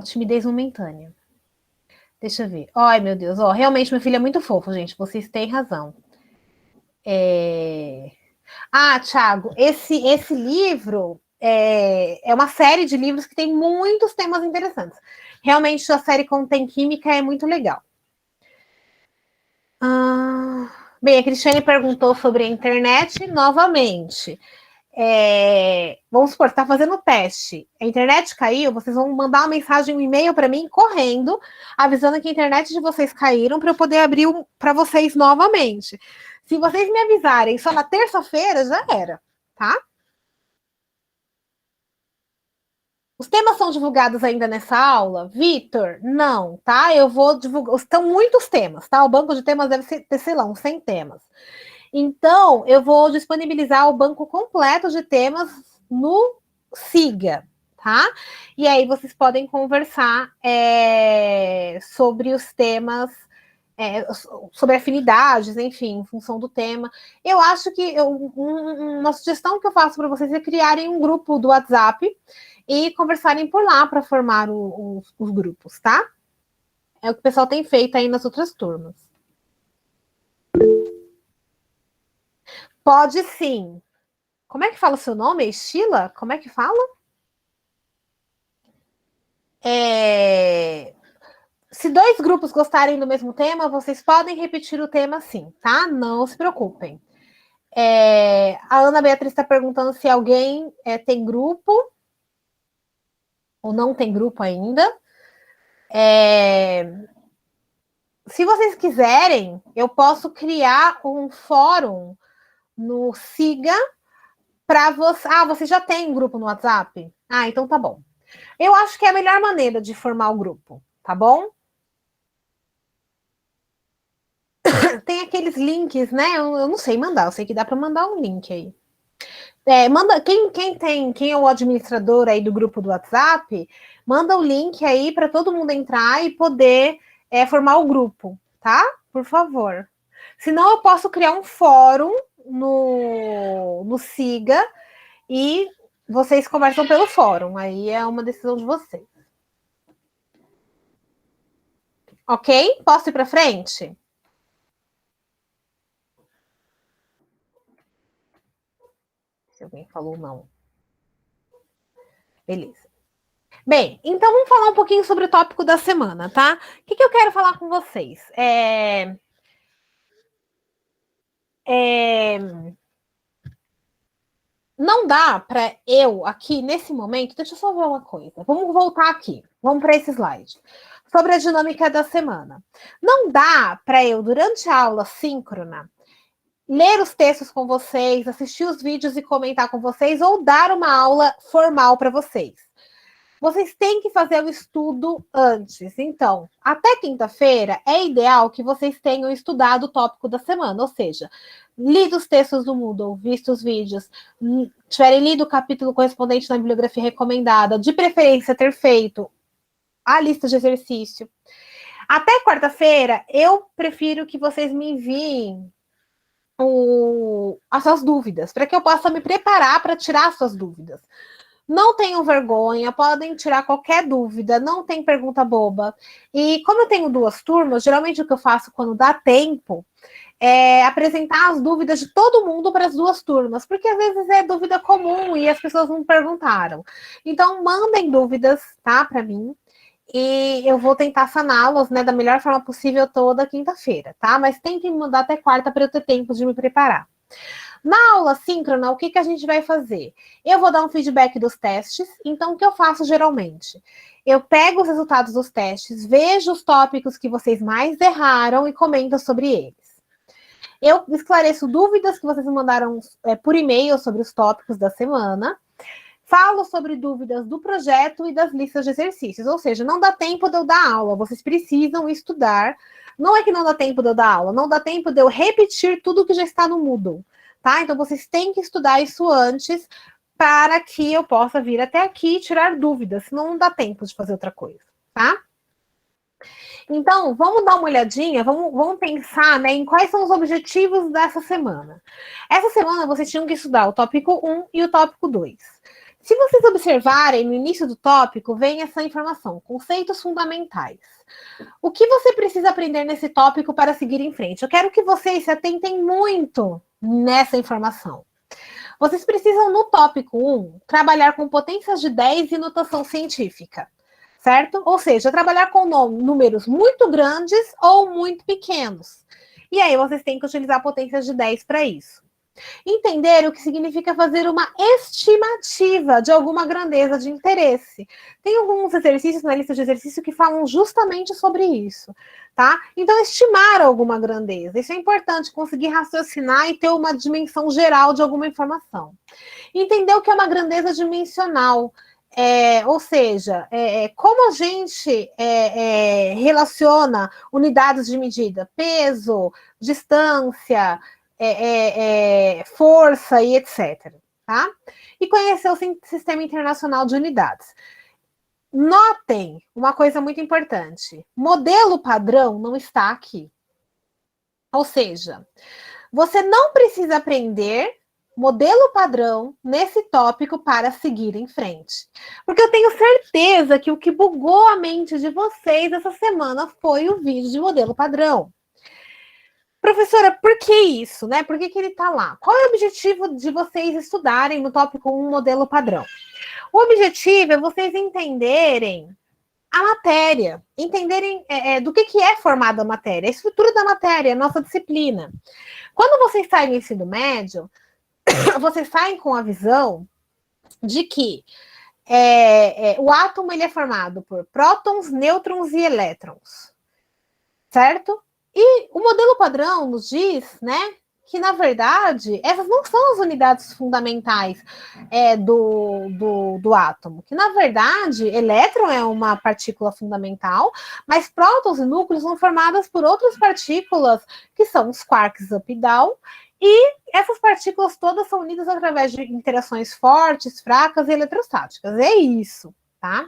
timidez momentânea. Deixa eu ver. Ai, meu Deus. Realmente, meu filho é muito fofo, gente. Vocês têm razão. Thiago, esse livro é uma série de livros que tem muitos temas interessantes. Realmente, a série Contém Química é muito legal. Bem, a Cristiane perguntou sobre a internet novamente. Vamos supor, você está fazendo o teste, a internet caiu, vocês vão mandar uma mensagem, um e-mail para mim, correndo, avisando que a internet de vocês caíram para eu poder abrir para vocês novamente. Se vocês me avisarem só na terça-feira, já era, tá? Os temas são divulgados ainda nessa aula? Vitor, não, tá? Eu vou divulgar. Estão muitos temas, tá? O banco de temas deve ter, sei lá, uns 100 temas. Então, eu vou disponibilizar o banco completo de temas no Siga, tá? E aí vocês podem conversar sobre os temas, sobre afinidades, enfim, em função do tema. Eu acho que uma sugestão que eu faço para vocês é criarem um grupo do WhatsApp e conversarem por lá para formar os grupos, tá? É o que o pessoal tem feito aí nas outras turmas. Pode sim. Como é que fala o seu nome? Estila? Como é que fala? Se 2 grupos gostarem do mesmo tema, vocês podem repetir o tema sim, tá? Não se preocupem. A Ana Beatriz está perguntando se alguém tem grupo ou não tem grupo ainda. Se vocês quiserem, eu posso criar um fórum no Siga para você. Você já tem um grupo no WhatsApp? Então tá bom. Eu acho que é a melhor maneira de formar o grupo, tá bom? Tem aqueles links, né? Eu não sei mandar, eu sei que dá para mandar um link aí. Manda, quem é o administrador aí do grupo do WhatsApp, manda o link aí para todo mundo entrar e poder formar o grupo, tá? Por favor. Senão eu posso criar um fórum no Siga e vocês conversam pelo fórum. Aí é uma decisão de vocês. Ok? Posso ir para frente? Se alguém falou não. Beleza. Bem, então vamos falar um pouquinho sobre o tópico da semana, tá? O que eu quero falar com vocês? Não dá para eu aqui nesse momento. Deixa eu só ver uma coisa. Vamos voltar aqui. Vamos para esse slide. Sobre a dinâmica da semana. Não dá para eu, durante a aula síncrona, ler os textos com vocês, assistir os vídeos e comentar com vocês, ou dar uma aula formal para vocês. Vocês têm que fazer o estudo antes. Então, até quinta-feira, é ideal que vocês tenham estudado o tópico da semana, ou seja, lido os textos do Moodle, visto os vídeos, tiverem lido o capítulo correspondente na bibliografia recomendada, de preferência ter feito a lista de exercício. Até quarta-feira, eu prefiro que vocês me enviem as suas dúvidas, para que eu possa me preparar para tirar as suas dúvidas. Não tenham vergonha, podem tirar qualquer dúvida, não tem pergunta boba. E como eu tenho 2 turmas, geralmente o que eu faço quando dá tempo é apresentar as dúvidas de todo mundo para as 2 turmas, porque às vezes é dúvida comum e as pessoas não perguntaram. Então, mandem dúvidas, tá, para mim, e eu vou tentar saná-las, né, da melhor forma possível toda quinta-feira, tá? Mas tentem me mandar até quarta para eu ter tempo de me preparar. Na aula síncrona, o que a gente vai fazer? Eu vou dar um feedback dos testes. Então, o que eu faço geralmente? Eu pego os resultados dos testes, vejo os tópicos que vocês mais erraram e comento sobre eles. Eu esclareço dúvidas que vocês me mandaram por e-mail sobre os tópicos da semana. Falo sobre dúvidas do projeto e das listas de exercícios. Ou seja, não dá tempo de eu dar aula. Vocês precisam estudar. Não é que não dá tempo de eu dar aula. Não dá tempo de eu repetir tudo que já está no Moodle. Tá? Então, vocês têm que estudar isso antes para que eu possa vir até aqui e tirar dúvidas, senão não dá tempo de fazer outra coisa, tá? Então, vamos dar uma olhadinha, vamos pensar, né, em quais são os objetivos dessa semana. Essa semana, vocês tinham que estudar o tópico 1 e o tópico 2. Se vocês observarem, no início do tópico, vem essa informação, conceitos fundamentais. O que você precisa aprender nesse tópico para seguir em frente? Eu quero que vocês se atentem muito nessa informação. Vocês precisam, no tópico 1, trabalhar com potências de 10 e notação científica, certo? Ou seja, trabalhar com números muito grandes ou muito pequenos. E aí, vocês têm que utilizar potências de 10 para isso. Entender o que significa fazer uma estimativa de alguma grandeza de interesse. Tem alguns exercícios na lista de exercício que falam justamente sobre isso, tá? Então, estimar alguma grandeza. Isso é importante, conseguir raciocinar e ter uma dimensão geral de alguma informação. Entender o que é uma grandeza dimensional. Ou seja, como a gente relaciona unidades de medida, peso, distância, força e etc. Tá? E conhecer o Sistema Internacional de Unidades. Notem uma coisa muito importante. Modelo padrão não está aqui. Ou seja, você não precisa aprender modelo padrão nesse tópico para seguir em frente. Porque eu tenho certeza que o que bugou a mente de vocês essa semana foi o vídeo de modelo padrão. Professora, por que isso, né? Por que ele está lá? Qual é o objetivo de vocês estudarem no tópico 1 modelo padrão? O objetivo é vocês entenderem a matéria, entenderem do que é formada a matéria, a estrutura da matéria, a nossa disciplina. Quando vocês saem do ensino médio, vocês saem com a visão de que o átomo ele é formado por prótons, nêutrons e elétrons, certo? E o modelo padrão nos diz, né, que, na verdade, essas não são as unidades fundamentais do átomo. Que, na verdade, elétron é uma partícula fundamental, mas prótons e núcleos são formadas por outras partículas, que são os quarks up e down, Essas partículas todas são unidas através de interações fortes, fracas e eletrostáticas. É isso, tá?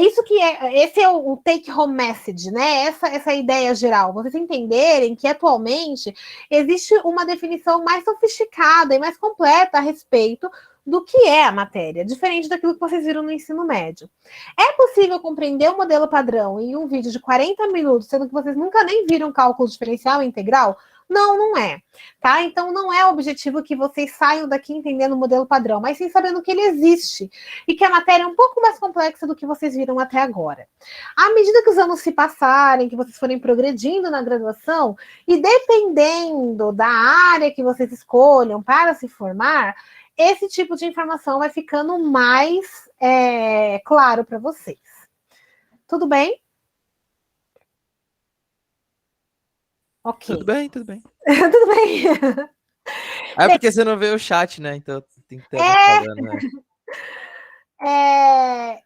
Isso que esse é o take-home message, né? Essa ideia geral. Vocês entenderem que atualmente existe uma definição mais sofisticada e mais completa a respeito do que é a matéria, diferente daquilo que vocês viram no ensino médio. É possível compreender o modelo padrão em um vídeo de 40 minutos, sendo que vocês nunca nem viram cálculo diferencial e integral? Não, não é, tá? Então não é o objetivo que vocês saiam daqui entendendo o modelo padrão, mas sim sabendo que ele existe e que a matéria é um pouco mais complexa do que vocês viram até agora. À medida que os anos se passarem, que vocês forem progredindo na graduação, e dependendo da área que vocês escolham para se formar, esse tipo de informação vai ficando mais claro para vocês. Tudo bem? Ok. Tudo bem, tudo bem. Tudo bem. É porque você não vê o chat, né? Então tem que ter alguém falando, né?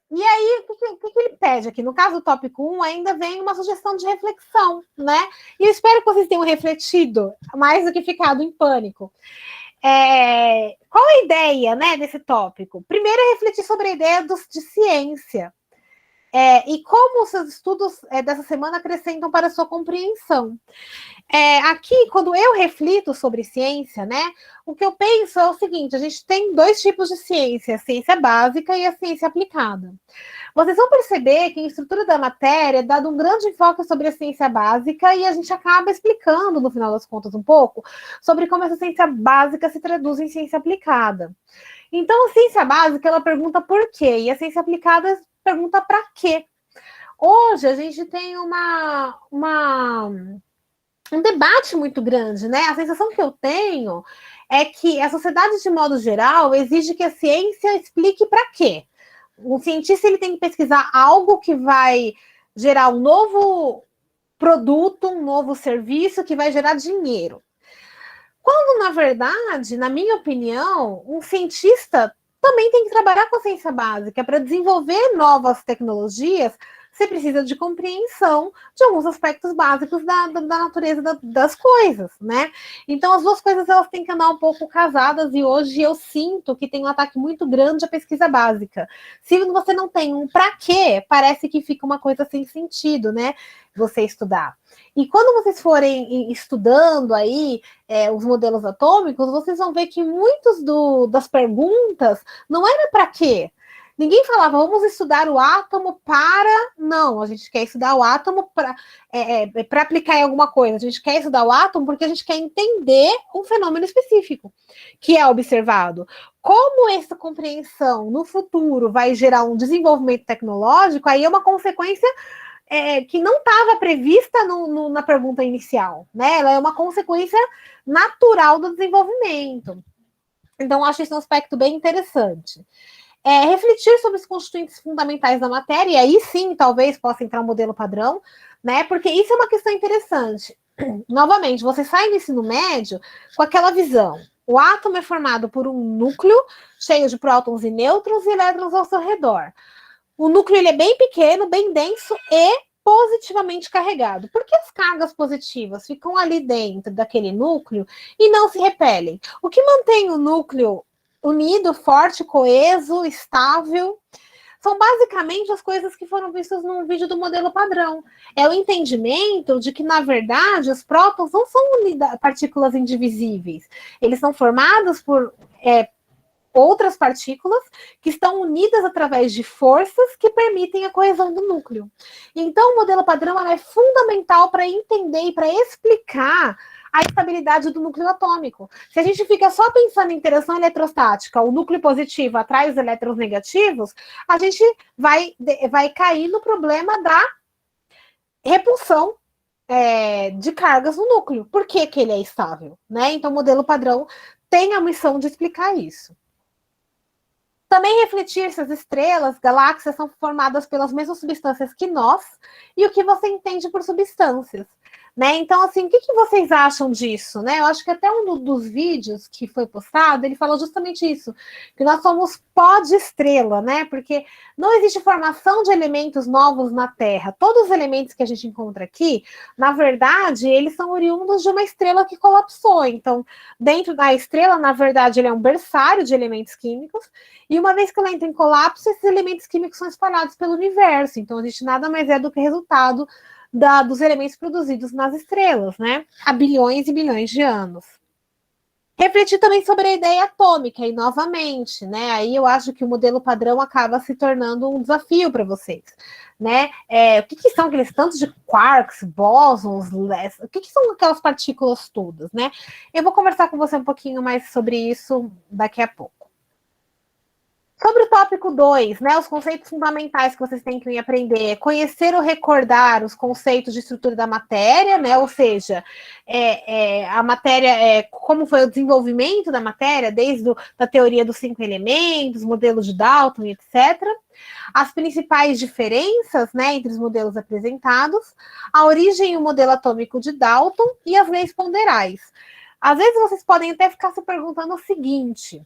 E aí, o que ele pede aqui? No caso do tópico 1, ainda vem uma sugestão de reflexão, né? E eu espero que vocês tenham refletido, mais do que ficado em pânico. Qual a ideia, né, desse tópico? Primeiro é refletir sobre a ideia de ciência. E como os seus estudos dessa semana acrescentam para a sua compreensão. Aqui, quando eu reflito sobre ciência, né, o que eu penso é o seguinte: a gente tem dois tipos de ciência, a ciência básica e a ciência aplicada. Vocês vão perceber que em estrutura da matéria é dado um grande enfoque sobre a ciência básica e a gente acaba explicando, no final das contas, um pouco sobre como essa ciência básica se traduz em ciência aplicada. Então, a ciência básica, ela pergunta por quê, e a ciência aplicada pergunta para quê. Hoje, a gente tem um debate muito grande, né? A sensação que eu tenho é que a sociedade, de modo geral, exige que a ciência explique para quê. O cientista ele tem que pesquisar algo que vai gerar um novo produto, um novo serviço que vai gerar dinheiro. Quando, na verdade, na minha opinião, um cientista também tem que trabalhar com a ciência básica para desenvolver novas tecnologias. Você precisa de compreensão de alguns aspectos básicos da natureza das coisas, né? Então, as duas coisas elas têm que andar um pouco casadas e hoje eu sinto que tem um ataque muito grande à pesquisa básica. Se você não tem um para quê, parece que fica uma coisa sem sentido, né? Você estudar. E quando vocês forem estudando aí os modelos atômicos, vocês vão ver que muitas das perguntas não era para quê. Ninguém falava, vamos estudar o átomo para... Não, a gente quer estudar o átomo para aplicar em alguma coisa. A gente quer estudar o átomo porque a gente quer entender um fenômeno específico que é observado. Como essa compreensão no futuro vai gerar um desenvolvimento tecnológico, aí é uma consequência que não estava prevista na pergunta inicial, né? Ela é uma consequência natural do desenvolvimento. Então, acho esse um aspecto bem interessante. Refletir sobre os constituintes fundamentais da matéria, e aí sim, talvez possa entrar um modelo padrão, né? Porque isso é uma questão interessante. Novamente, você sai do ensino médio com aquela visão. O átomo é formado por um núcleo cheio de prótons e nêutrons e elétrons ao seu redor. O núcleo ele é bem pequeno, bem denso e positivamente carregado. Por que as cargas positivas ficam ali dentro daquele núcleo e não se repelem? O que mantém o núcleo unido, forte, coeso, estável, são basicamente as coisas que foram vistas no vídeo do modelo padrão. É o entendimento de que, na verdade, os prótons não são partículas indivisíveis. Eles são formados por outras partículas que estão unidas através de forças que permitem a coesão do núcleo. Então, o modelo padrão é fundamental para entender e para explicar a estabilidade do núcleo atômico. Se a gente fica só pensando em interação eletrostática, o núcleo positivo atrai os elétrons negativos, a gente vai cair no problema da repulsão de cargas no núcleo. Por que ele é estável? Né? Então, o modelo padrão tem a missão de explicar isso. Também refletir se as estrelas, galáxias, são formadas pelas mesmas substâncias que nós e o que você entende por substâncias. né? Então, assim, o que vocês acham disso, né? Eu acho que até um dos vídeos que foi postado, ele falou justamente isso, que nós somos pó de estrela, né? Porque não existe formação de elementos novos na Terra. Todos os elementos que a gente encontra aqui, na verdade, eles são oriundos de uma estrela que colapsou. Então, dentro da estrela, na verdade, ele é um berçário de elementos químicos, e uma vez que ela entra em colapso, esses elementos químicos são espalhados pelo universo. Então, a gente nada mais é do que resultado dos elementos produzidos nas estrelas, né? Há bilhões e bilhões de anos. Refletir também sobre a ideia atômica, e novamente, né? Aí eu acho que o modelo padrão acaba se tornando um desafio para vocês, né? O que são aqueles tantos de quarks, bósons, o que são aquelas partículas todas, né? Eu vou conversar com você um pouquinho mais sobre isso daqui a pouco. Sobre o tópico 2, né, os conceitos fundamentais que vocês têm que aprender, conhecer ou recordar os conceitos de estrutura da matéria, né, ou seja, a matéria, como foi o desenvolvimento da matéria, desde a teoria dos 5 elementos, modelo de Dalton, etc. As principais diferenças, né, entre os modelos apresentados, a origem e o modelo atômico de Dalton e as leis ponderais. Às vezes vocês podem até ficar se perguntando o seguinte: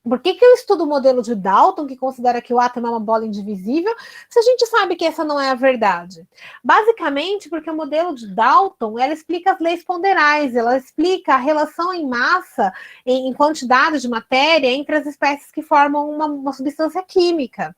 por que eu estudo o modelo de Dalton, que considera que o átomo é uma bola indivisível, se a gente sabe que essa não é a verdade? Basicamente, porque o modelo de Dalton, ela explica as leis ponderais, ela explica a relação em massa, em quantidade de matéria, entre as espécies que formam uma substância química.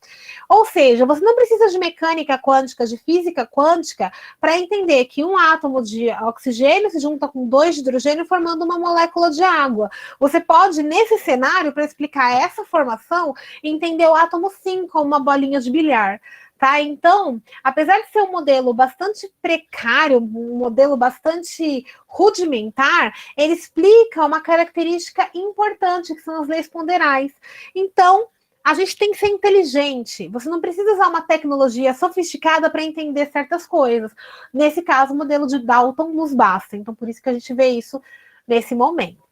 Ou seja, você não precisa de mecânica quântica, de física quântica, para entender que um átomo de oxigênio se junta com 2 de hidrogênio, formando uma molécula de água. Você pode, nesse cenário, para explicar essa formação, entender o átomo sim como uma bolinha de bilhar. Tá? Então, apesar de ser um modelo bastante precário, um modelo bastante rudimentar, ele explica uma característica importante, que são as leis ponderais. Então, a gente tem que ser inteligente. Você não precisa usar uma tecnologia sofisticada para entender certas coisas. Nesse caso, o modelo de Dalton nos basta. Então, por isso que a gente vê isso nesse momento.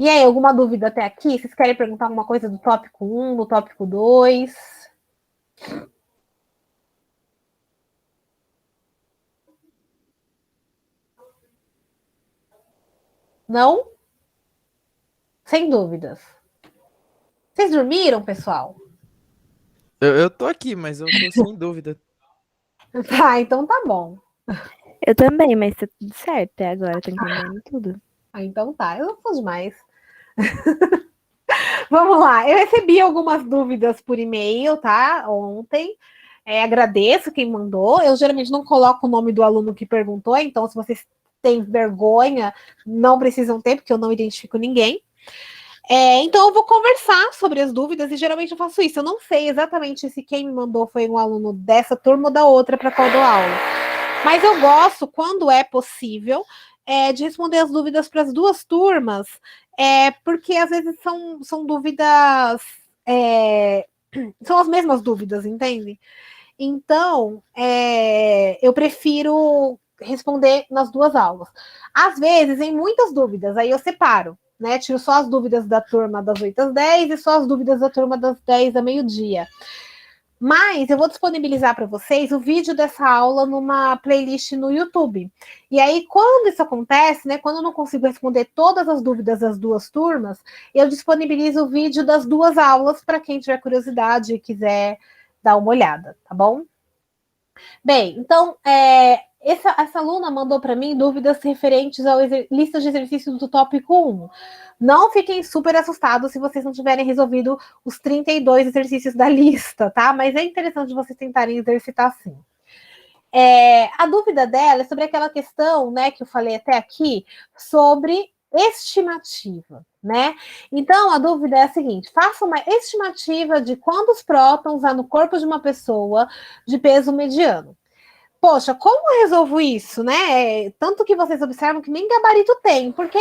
E aí, alguma dúvida até aqui? Vocês querem perguntar alguma coisa do tópico 1, do tópico 2? Não? Sem dúvidas. Vocês dormiram, pessoal? Eu tô aqui, mas eu tô sem dúvida. Tá, então tá bom. Eu também, mas tá tudo certo até agora, tô entendendo tudo. Ah, então tá, eu não sou demais. Vamos lá, eu recebi algumas dúvidas por e-mail, tá? Ontem. Agradeço quem mandou. Eu geralmente não coloco o nome do aluno que perguntou, então se vocês têm vergonha, não precisam ter, porque eu não identifico ninguém. Então eu vou conversar sobre as dúvidas, e geralmente eu faço isso. Eu não sei exatamente se quem me mandou foi um aluno dessa turma ou da outra para qual eu dou aula. Mas eu gosto, quando é possível, de responder as dúvidas para as duas turmas, porque às vezes são dúvidas, são as mesmas dúvidas, entende? Então, eu prefiro responder nas duas aulas. Às vezes, em muitas dúvidas, aí eu separo, né? Tiro só as dúvidas da turma das 8 às 10 e só as dúvidas da turma das 10 a meio-dia. Mas eu vou disponibilizar para vocês o vídeo dessa aula numa playlist no YouTube. E aí, quando isso acontece, né? Quando eu não consigo responder todas as dúvidas das duas turmas, eu disponibilizo o vídeo das duas aulas para quem tiver curiosidade e quiser dar uma olhada, tá bom? Bem, então, essa aluna mandou para mim dúvidas referentes à lista de exercícios do tópico 1. Não fiquem super assustados se vocês não tiverem resolvido os 32 exercícios da lista, tá? Mas é interessante vocês tentarem exercitar sim. A dúvida dela é sobre aquela questão, né, que eu falei até aqui, sobre estimativa, né? Então, a dúvida é a seguinte: faça uma estimativa de quantos prótons há no corpo de uma pessoa de peso mediano. Poxa, como eu resolvo isso, né? Tanto que vocês observam que nem gabarito tem, porque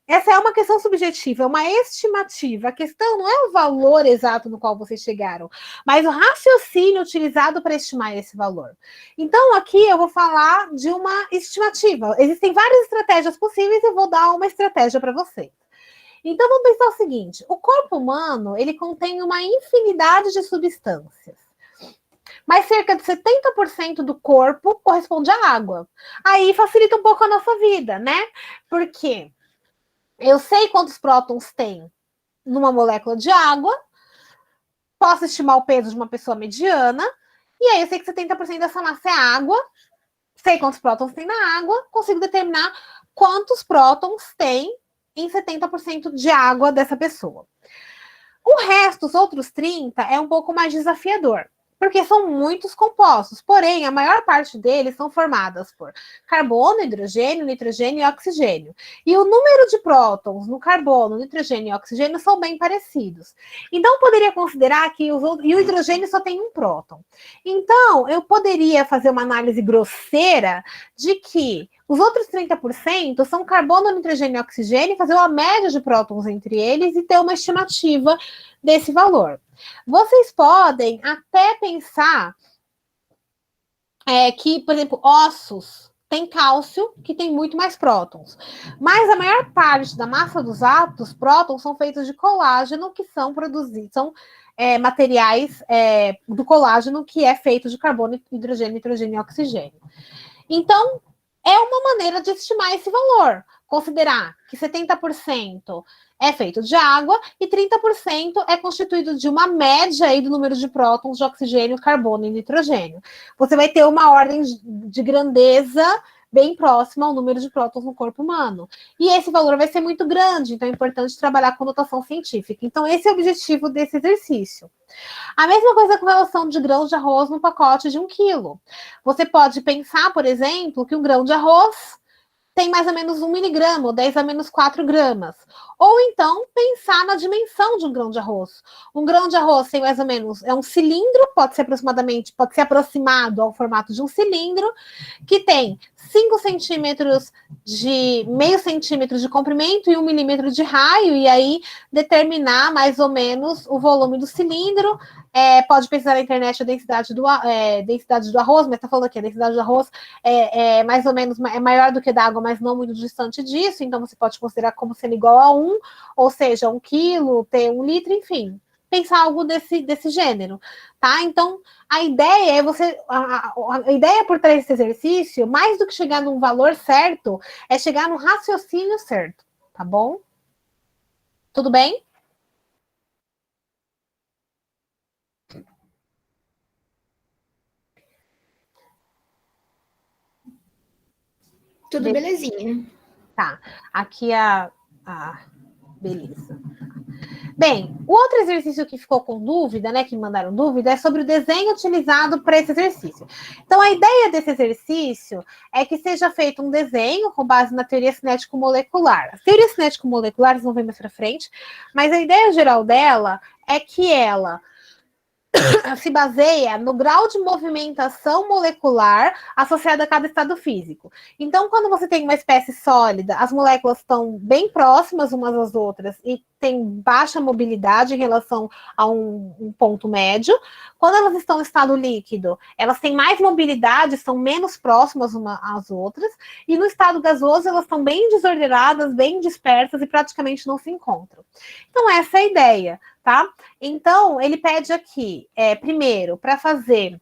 essa é uma questão subjetiva, é uma estimativa. A questão não é o valor exato no qual vocês chegaram, mas o raciocínio utilizado para estimar esse valor. Então, aqui eu vou falar de uma estimativa. Existem várias estratégias possíveis e eu vou dar uma estratégia para vocês. Então, vamos pensar o seguinte: o corpo humano, ele contém uma infinidade de substâncias. mas cerca de 70% do corpo corresponde à água. Aí facilita um pouco a nossa vida, né? Porque eu sei quantos prótons tem numa molécula de água, posso estimar o peso de uma pessoa mediana, e aí eu sei que 70% dessa massa é água, sei quantos prótons tem na água, consigo determinar quantos prótons tem em 70% de água dessa pessoa. O resto, os outros 30, é um pouco mais desafiador, porque são muitos compostos, porém, a maior parte deles são formadas por carbono, hidrogênio, nitrogênio e oxigênio. E o número de prótons no carbono, nitrogênio e oxigênio são bem parecidos. Então, eu poderia considerar que o hidrogênio só tem um próton. Então, eu poderia fazer uma análise grosseira de que os outros 30% são carbono, nitrogênio e oxigênio, fazer uma média de prótons entre eles e ter uma estimativa desse valor. Vocês podem até pensar que, por exemplo, ossos tem cálcio, que tem muito mais prótons. Mas a maior parte da massa dos átomos, prótons, são feitos de colágeno, que são produzidos, são materiais do colágeno, que é feito de carbono, hidrogênio, nitrogênio e oxigênio. Então, é uma maneira de estimar esse valor. Considerar que 70% é feito de água e 30% é constituído de uma média aí do número de prótons de oxigênio, carbono e nitrogênio. Você vai ter uma ordem de grandeza bem próxima ao número de prótons no corpo humano. E esse valor vai ser muito grande, então é importante trabalhar com notação científica. Então, esse é o objetivo desse exercício. A mesma coisa com relação de grãos de arroz no pacote de 1 quilo. Você pode pensar, por exemplo, que um grão de arroz tem mais ou menos 1 miligrama, ou 10 a menos 4 gramas. Ou então, pensar na dimensão de um grão de arroz. Um grão de arroz tem mais ou menos, é um cilindro, pode ser aproximado ao formato de um cilindro, que tem 5 centímetros de, meio centímetro de comprimento e 1 milímetro de raio, e aí determinar mais ou menos o volume do cilindro. Pode pesquisar na internet a densidade do arroz, mas está falando aqui, a densidade do arroz é mais ou menos, é maior do que da água, mas não muito distante disso, então você pode considerar como sendo igual a 1, ou seja, 1 quilo, ter 1 litro, enfim, pensar algo desse gênero, tá? Então, a ideia é a ideia por trás desse exercício, mais do que chegar num valor certo, é chegar no raciocínio certo, tá bom? Tudo bem? Tudo belezinha. Tá, aqui beleza. Bem, o outro exercício que ficou com dúvida, né, que mandaram dúvida, é sobre o desenho utilizado para esse exercício. Então, a ideia desse exercício é que seja feito um desenho com base na teoria cinético-molecular. A teoria cinético-molecular, vocês vão ver mais para frente, mas a ideia geral dela é que ela se baseia no grau de movimentação molecular associada a cada estado físico. Então, quando você tem uma espécie sólida, as moléculas estão bem próximas umas das outras e tem baixa mobilidade em relação a um ponto médio. Quando elas estão em estado líquido, elas têm mais mobilidade, são menos próximas umas às outras. E no estado gasoso, elas estão bem desordenadas, bem dispersas e praticamente não se encontram. Então, essa é a ideia, tá? Então, ele pede aqui, primeiro, para fazer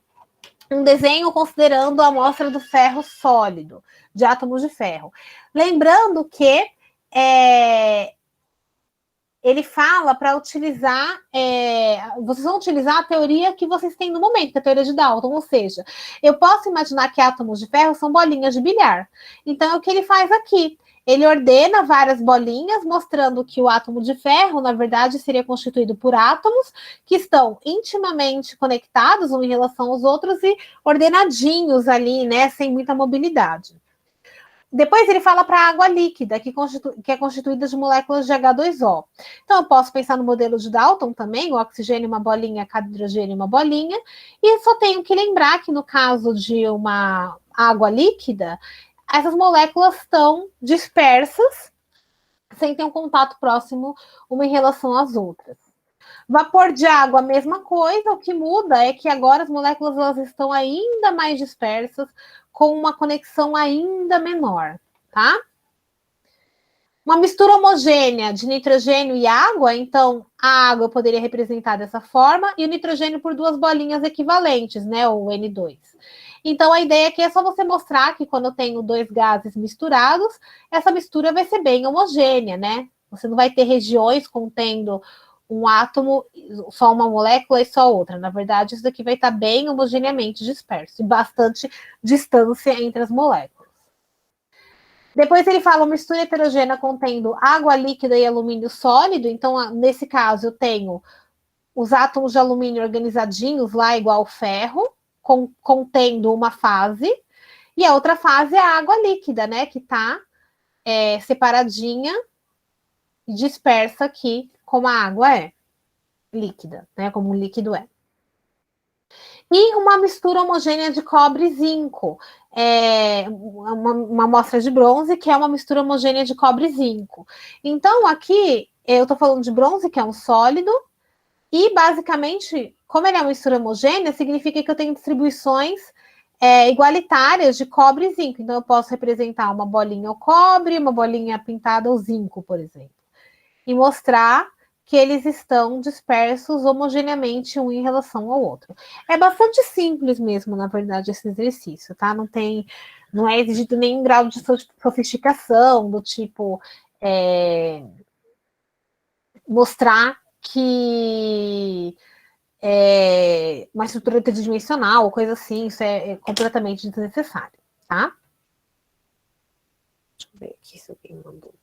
um desenho considerando a amostra do ferro sólido, de átomos de ferro. Lembrando que ele fala para utilizar, vocês vão utilizar a teoria que vocês têm no momento, que é a teoria de Dalton, ou seja, eu posso imaginar que átomos de ferro são bolinhas de bilhar. Então, é o que ele faz aqui. Ele ordena várias bolinhas, mostrando que o átomo de ferro, na verdade, seria constituído por átomos que estão intimamente conectados um em relação aos outros e ordenadinhos ali, né, sem muita mobilidade. Depois ele fala para a água líquida, que é constituída de moléculas de H2O. Então, eu posso pensar no modelo de Dalton também, o oxigênio uma bolinha, cada hidrogênio uma bolinha, e só tenho que lembrar que no caso de uma água líquida, essas moléculas estão dispersas, sem ter um contato próximo uma em relação às outras. Vapor de água, a mesma coisa, o que muda é que agora as moléculas elas estão ainda mais dispersas, com uma conexão ainda menor, tá? uma mistura homogênea de nitrogênio e água, então a água eu poderia representar dessa forma e o nitrogênio por duas bolinhas equivalentes, né, o N2. Então a ideia aqui é só você mostrar que quando eu tenho dois gases misturados, essa mistura vai ser bem homogênea, né? Você não vai ter regiões contendo um átomo, só uma molécula e só outra. Na verdade, isso daqui vai estar bem homogeneamente disperso e bastante distância entre as moléculas. Depois ele fala uma mistura heterogênea contendo água líquida e alumínio sólido. Então, nesse caso, eu tenho os átomos de alumínio organizadinhos lá, igual ferro, contendo uma fase. E a outra fase é a água líquida, né? Que está separadinha e dispersa aqui, como a água é líquida, né? Como um líquido é. E uma mistura homogênea de cobre e zinco. Uma amostra de bronze, que é uma mistura homogênea de cobre e zinco. Então, aqui, eu estou falando de bronze, que é um sólido, e, basicamente, como ele é uma mistura homogênea, significa que eu tenho distribuições igualitárias de cobre e zinco. Então, eu posso representar uma bolinha ao cobre, uma bolinha pintada ao zinco, por exemplo. E mostrar que eles estão dispersos homogeneamente um em relação ao outro. É bastante simples mesmo, na verdade, esse exercício, tá? Não é exigido nenhum grau de sofisticação, do tipo mostrar que uma estrutura tridimensional, coisa assim, isso é completamente desnecessário, tá? Deixa eu ver aqui se alguém mandou.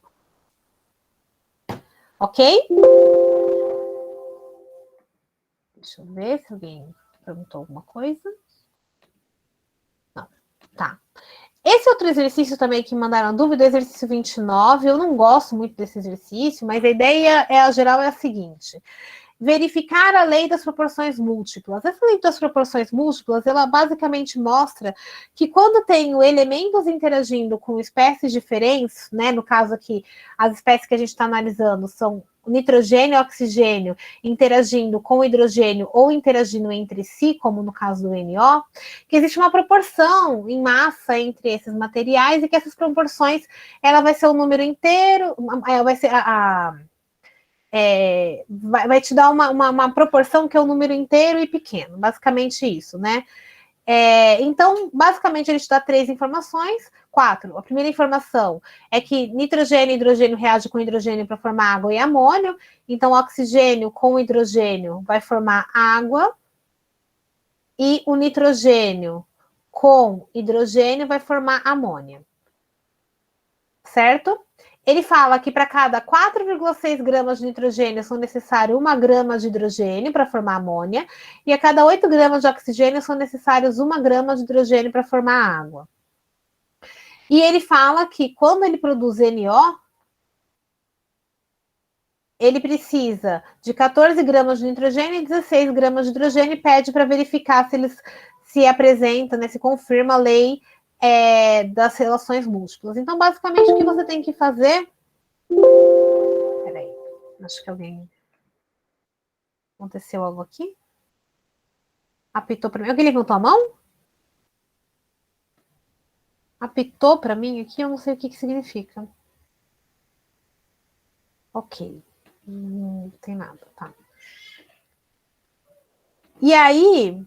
Ok? Deixa eu ver se alguém perguntou alguma coisa. Não, tá. Esse outro exercício também que mandaram dúvida, o exercício 29, eu não gosto muito desse exercício, mas a ideia geral é a seguinte: verificar a lei das proporções múltiplas. Essa lei das proporções múltiplas, ela basicamente mostra que quando tenho elementos interagindo com espécies diferentes, né, no caso aqui, as espécies que a gente está analisando são nitrogênio e oxigênio interagindo com hidrogênio ou interagindo entre si, como no caso do NO, que existe uma proporção em massa entre esses materiais e que essas proporções, ela vai ser um número inteiro, vai ser vai te dar uma proporção que é um número inteiro e pequeno, basicamente isso, né? Então, basicamente, ele te dá 3 informações, 4. A primeira informação é que nitrogênio e hidrogênio reagem com hidrogênio para formar água e amônio. Então, oxigênio com hidrogênio vai formar água e o nitrogênio com hidrogênio vai formar amônia. Certo? Ele fala que para cada 4,6 gramas de nitrogênio são necessários 1 grama de hidrogênio para formar amônia, e a cada 8 gramas de oxigênio são necessários 1 grama de hidrogênio para formar água. E ele fala que quando ele produz NO, ele precisa de 14 gramas de nitrogênio e 16 gramas de hidrogênio e pede para verificar se eles se apresentam, né, se confirma a lei das relações múltiplas. Então, basicamente, o que você tem que fazer... Peraí, acho que aconteceu algo aqui. Apitou para mim. Alguém levantou a mão? Apitou para mim aqui, eu não sei o que significa. Ok. Não tem nada, tá. E aí...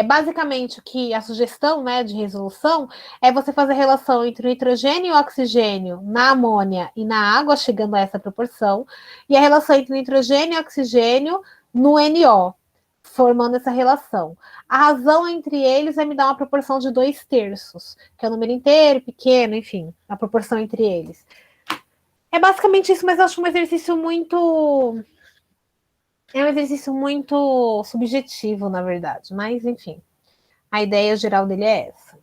basicamente, que a sugestão, né, de resolução é você fazer a relação entre o nitrogênio e o oxigênio na amônia e na água, chegando a essa proporção, e a relação entre o nitrogênio e o oxigênio no NO, formando essa relação. A razão entre eles é me dar uma proporção de 2/3, que é o número inteiro, pequeno, enfim, a proporção entre eles. É basicamente isso, mas eu acho um exercício muito... É um exercício muito subjetivo, na verdade, mas, enfim, a ideia geral dele é essa.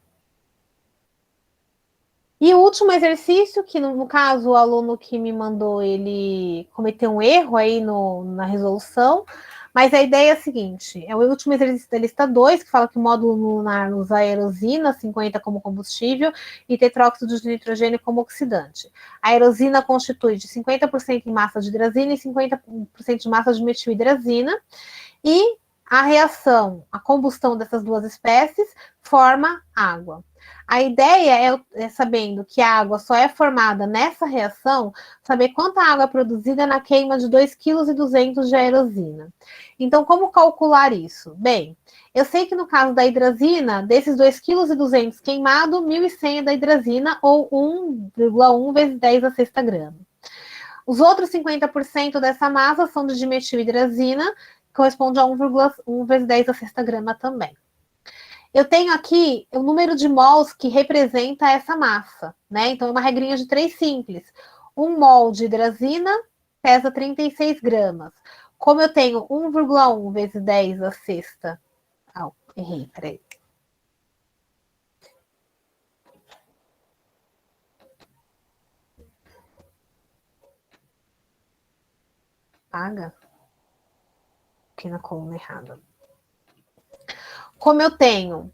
E o último exercício, que no caso o aluno que me mandou, ele cometeu um erro aí na resolução, mas a ideia é a seguinte: é o último exercício da lista 2, que fala que o módulo lunar usa a erosina 50 como combustível e tetróxido de nitrogênio como oxidante. A erosina constitui de 50% em massa de hidrazina e 50% de massa de metilhidrazina, e a reação, a combustão dessas duas espécies forma água. A ideia é sabendo que a água só é formada nessa reação, saber quanta água é produzida na queima de 2,2 kg de aerosina. Então, como calcular isso? Bem, eu sei que no caso da hidrazina, desses 2,2 kg queimado, 1.100 é da hidrazina, ou 1,1 vezes 10 a sexta grama. Os outros 50% dessa massa são de dimetilhidrazina, que corresponde a 1,1 vezes 10 a sexta grama também. Eu tenho aqui o número de mols que representa essa massa, né? Então, é uma regrinha de 3 simples. 1 mol de hidrazina pesa 36 gramas. Como eu tenho 1,1 vezes 10 a sexta... errei, peraí. Paga? Aqui na coluna errada. Como eu tenho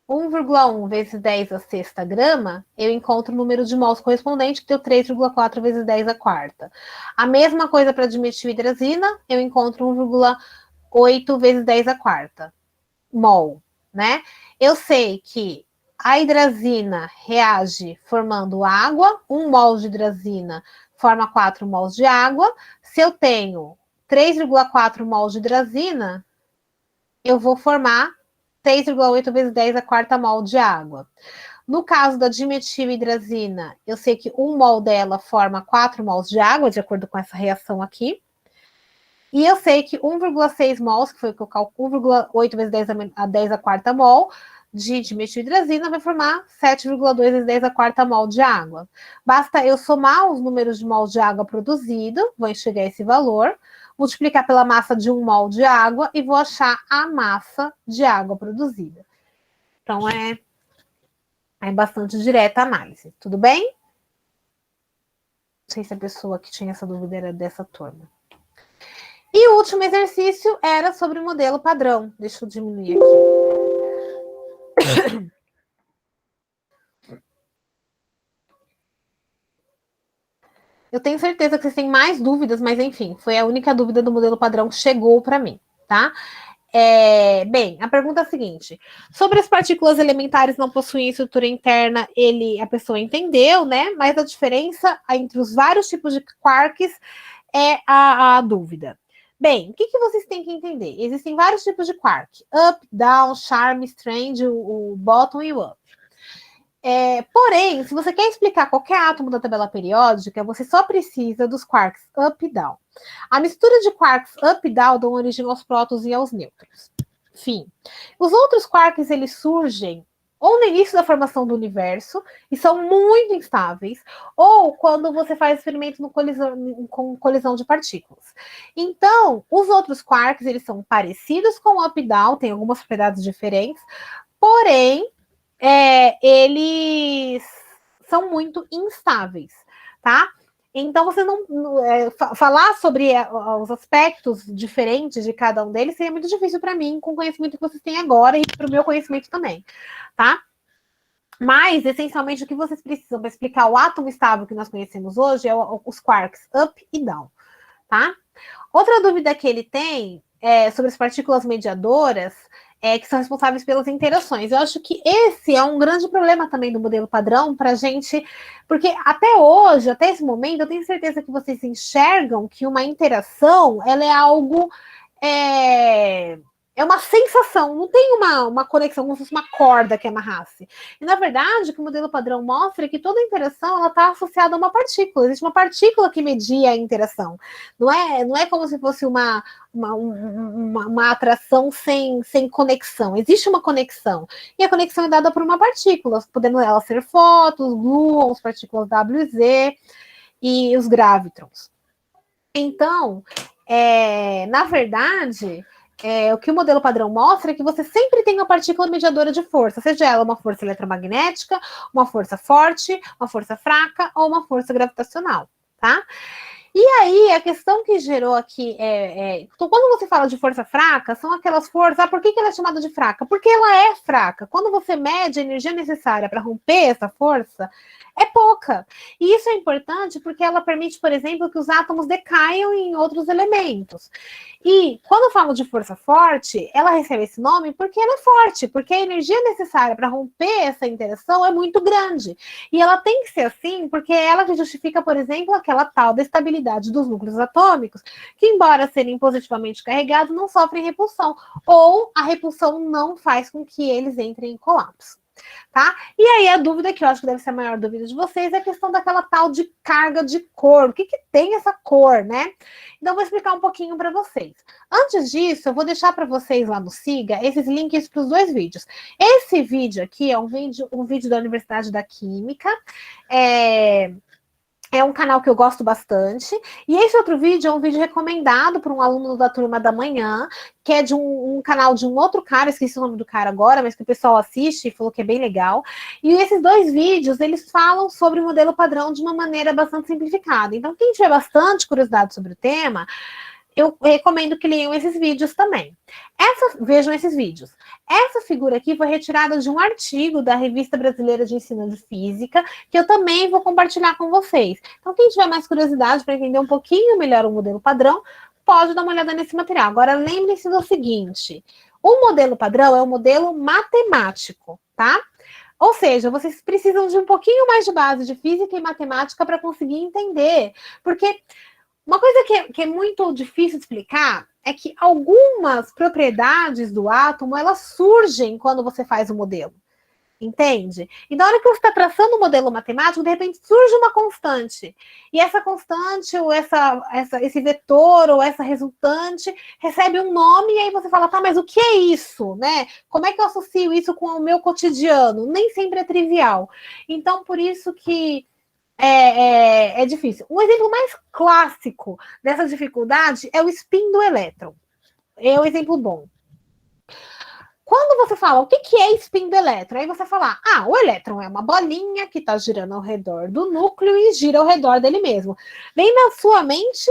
1,1 vezes 10 a sexta grama, eu encontro o número de mols correspondente, que deu 3,4 vezes 10 a quarta. A mesma coisa para dimetilhidrazina, eu encontro 1,8 vezes 10 a quarta mol, né? Eu sei que a hidrazina reage formando água, 1 mol de hidrazina forma 4 mols de água. Se eu tenho 3,4 mols de hidrazina, eu vou formar 3,8 vezes 10 a quarta mol de água. No caso da dimetilhidrazina, eu sei que 1 mol dela forma 4 mols de água, de acordo com essa reação aqui. E eu sei que 1,6 mols, que foi o que eu calculo, 1,8 vezes 10 a quarta mol de dimetilhidrazina vai formar 7,2 vezes 10 a quarta mol de água. Basta eu somar os números de mols de água produzido, vou enxergar esse valor, multiplicar pela massa de 1 mol de água e vou achar a massa de água produzida. Então, é bastante direta a análise. Tudo bem? Não sei se a pessoa que tinha essa dúvida era dessa turma. E o último exercício era sobre o modelo padrão. Deixa eu diminuir aqui. Eu tenho certeza que vocês têm mais dúvidas, mas enfim, foi a única dúvida do modelo padrão que chegou para mim, tá? Bem, a pergunta é a seguinte: sobre as partículas elementares não possuem estrutura interna, a pessoa entendeu, né? Mas a diferença entre os vários tipos de quarks é a dúvida. Bem, o que vocês têm que entender? Existem vários tipos de quark: up, down, charm, strange, o bottom e o up. Porém, se você quer explicar qualquer átomo da tabela periódica, você só precisa dos quarks up e down. A mistura de quarks up e down dão origem aos prótons e aos nêutrons. Fim. Os outros quarks, eles surgem ou no início da formação do universo e são muito instáveis, ou quando você faz experimentos com colisão de partículas. Então, os outros quarks, eles são parecidos com o up e down, têm algumas propriedades diferentes, porém, eles são muito instáveis, tá? Então, você não falar sobre os aspectos diferentes de cada um deles seria muito difícil para mim, com o conhecimento que vocês têm agora e para o meu conhecimento também, tá? Mas, essencialmente, o que vocês precisam para explicar o átomo estável que nós conhecemos hoje é os quarks up e down, tá? Outra dúvida que ele tem sobre as partículas mediadoras que são responsáveis pelas interações. Eu acho que esse é um grande problema também do modelo padrão para a gente, porque até hoje, até esse momento, eu tenho certeza que vocês enxergam que uma interação, ela é algo, é uma sensação, não tem uma conexão, como se fosse uma corda que amarrasse. E, na verdade, o que o modelo padrão mostra é que toda interação está associada a uma partícula. Existe uma partícula que media a interação. Não é como se fosse uma atração sem conexão. Existe uma conexão. E a conexão é dada por uma partícula, podendo ela ser fótons, gluons, partículas W e Z e os gravitrons. Então, na verdade, o que o modelo padrão mostra é que você sempre tem uma partícula mediadora de força, seja ela uma força eletromagnética, uma força forte, uma força fraca ou uma força gravitacional, tá? E aí, a questão que gerou aqui então, quando você fala de força fraca, são aquelas forças. Por que ela é chamada de fraca? Porque ela é fraca. Quando você mede a energia necessária para romper essa força, é pouca. E isso é importante porque ela permite, por exemplo, que os átomos decaiam em outros elementos. E quando eu falo de força forte, ela recebe esse nome porque ela é forte, porque a energia necessária para romper essa interação é muito grande. E ela tem que ser assim porque é ela que justifica, por exemplo, aquela tal da estabilidade dos núcleos atômicos, que, embora serem positivamente carregados, não sofrem repulsão, ou a repulsão não faz com que eles entrem em colapso. Tá? E aí a dúvida que eu acho que deve ser a maior dúvida de vocês é a questão daquela tal de carga de cor. O que tem essa cor, né? Então eu vou explicar um pouquinho para vocês. Antes disso, eu vou deixar para vocês lá no Siga esses links para os 2 vídeos. Esse vídeo aqui é um vídeo da Universidade da Química. É um canal que eu gosto bastante. E esse outro vídeo é um vídeo recomendado por um aluno da turma da manhã, que é de um canal de um outro cara, esqueci o nome do cara agora, mas que o pessoal assiste e falou que é bem legal. E esses 2 vídeos, eles falam sobre o modelo padrão de uma maneira bastante simplificada. Então, quem tiver bastante curiosidade sobre o tema, eu recomendo que leiam esses vídeos também. Vejam esses vídeos. Essa figura aqui foi retirada de um artigo da Revista Brasileira de Ensino de Física, que eu também vou compartilhar com vocês. Então, quem tiver mais curiosidade para entender um pouquinho melhor o modelo padrão, pode dar uma olhada nesse material. Agora, lembre-se do seguinte: o modelo padrão é um modelo matemático, tá? Ou seja, vocês precisam de um pouquinho mais de base de física e matemática para conseguir entender, porque uma coisa que é muito difícil de explicar é que algumas propriedades do átomo, elas surgem quando você faz o modelo, entende? E na hora que você está traçando um modelo matemático, de repente surge uma constante. E essa constante, ou esse vetor, ou essa resultante, recebe um nome, e aí você fala, tá, mas o que é isso, né? Como é que eu associo isso com o meu cotidiano? Nem sempre é trivial. Então, por isso que é difícil. Um exemplo mais clássico dessa dificuldade é o spin do elétron. É um exemplo bom. Quando você fala o que é spin do elétron, aí você fala, o elétron é uma bolinha que está girando ao redor do núcleo e gira ao redor dele mesmo. Vem na sua mente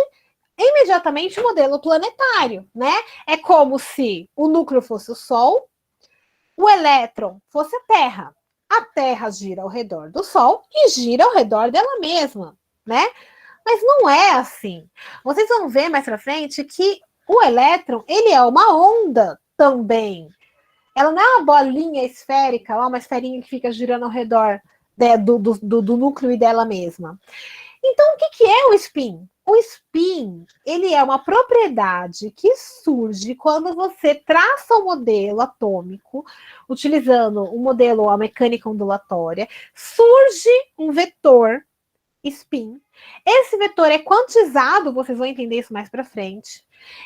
imediatamente o modelo planetário, né? É como se o núcleo fosse o Sol, o elétron fosse a Terra. A Terra gira ao redor do Sol e gira ao redor dela mesma, né? Mas não é assim. Vocês vão ver mais pra frente que o elétron, ele é uma onda também. Ela não é uma bolinha esférica, uma esferinha que fica girando ao redor do núcleo e dela mesma. Então, o que é o spin? O spin, ele é uma propriedade que surge quando você traça o modelo atômico, utilizando o modelo, a mecânica ondulatória, surge um vetor spin. Esse vetor é quantizado, vocês vão entender isso mais para frente.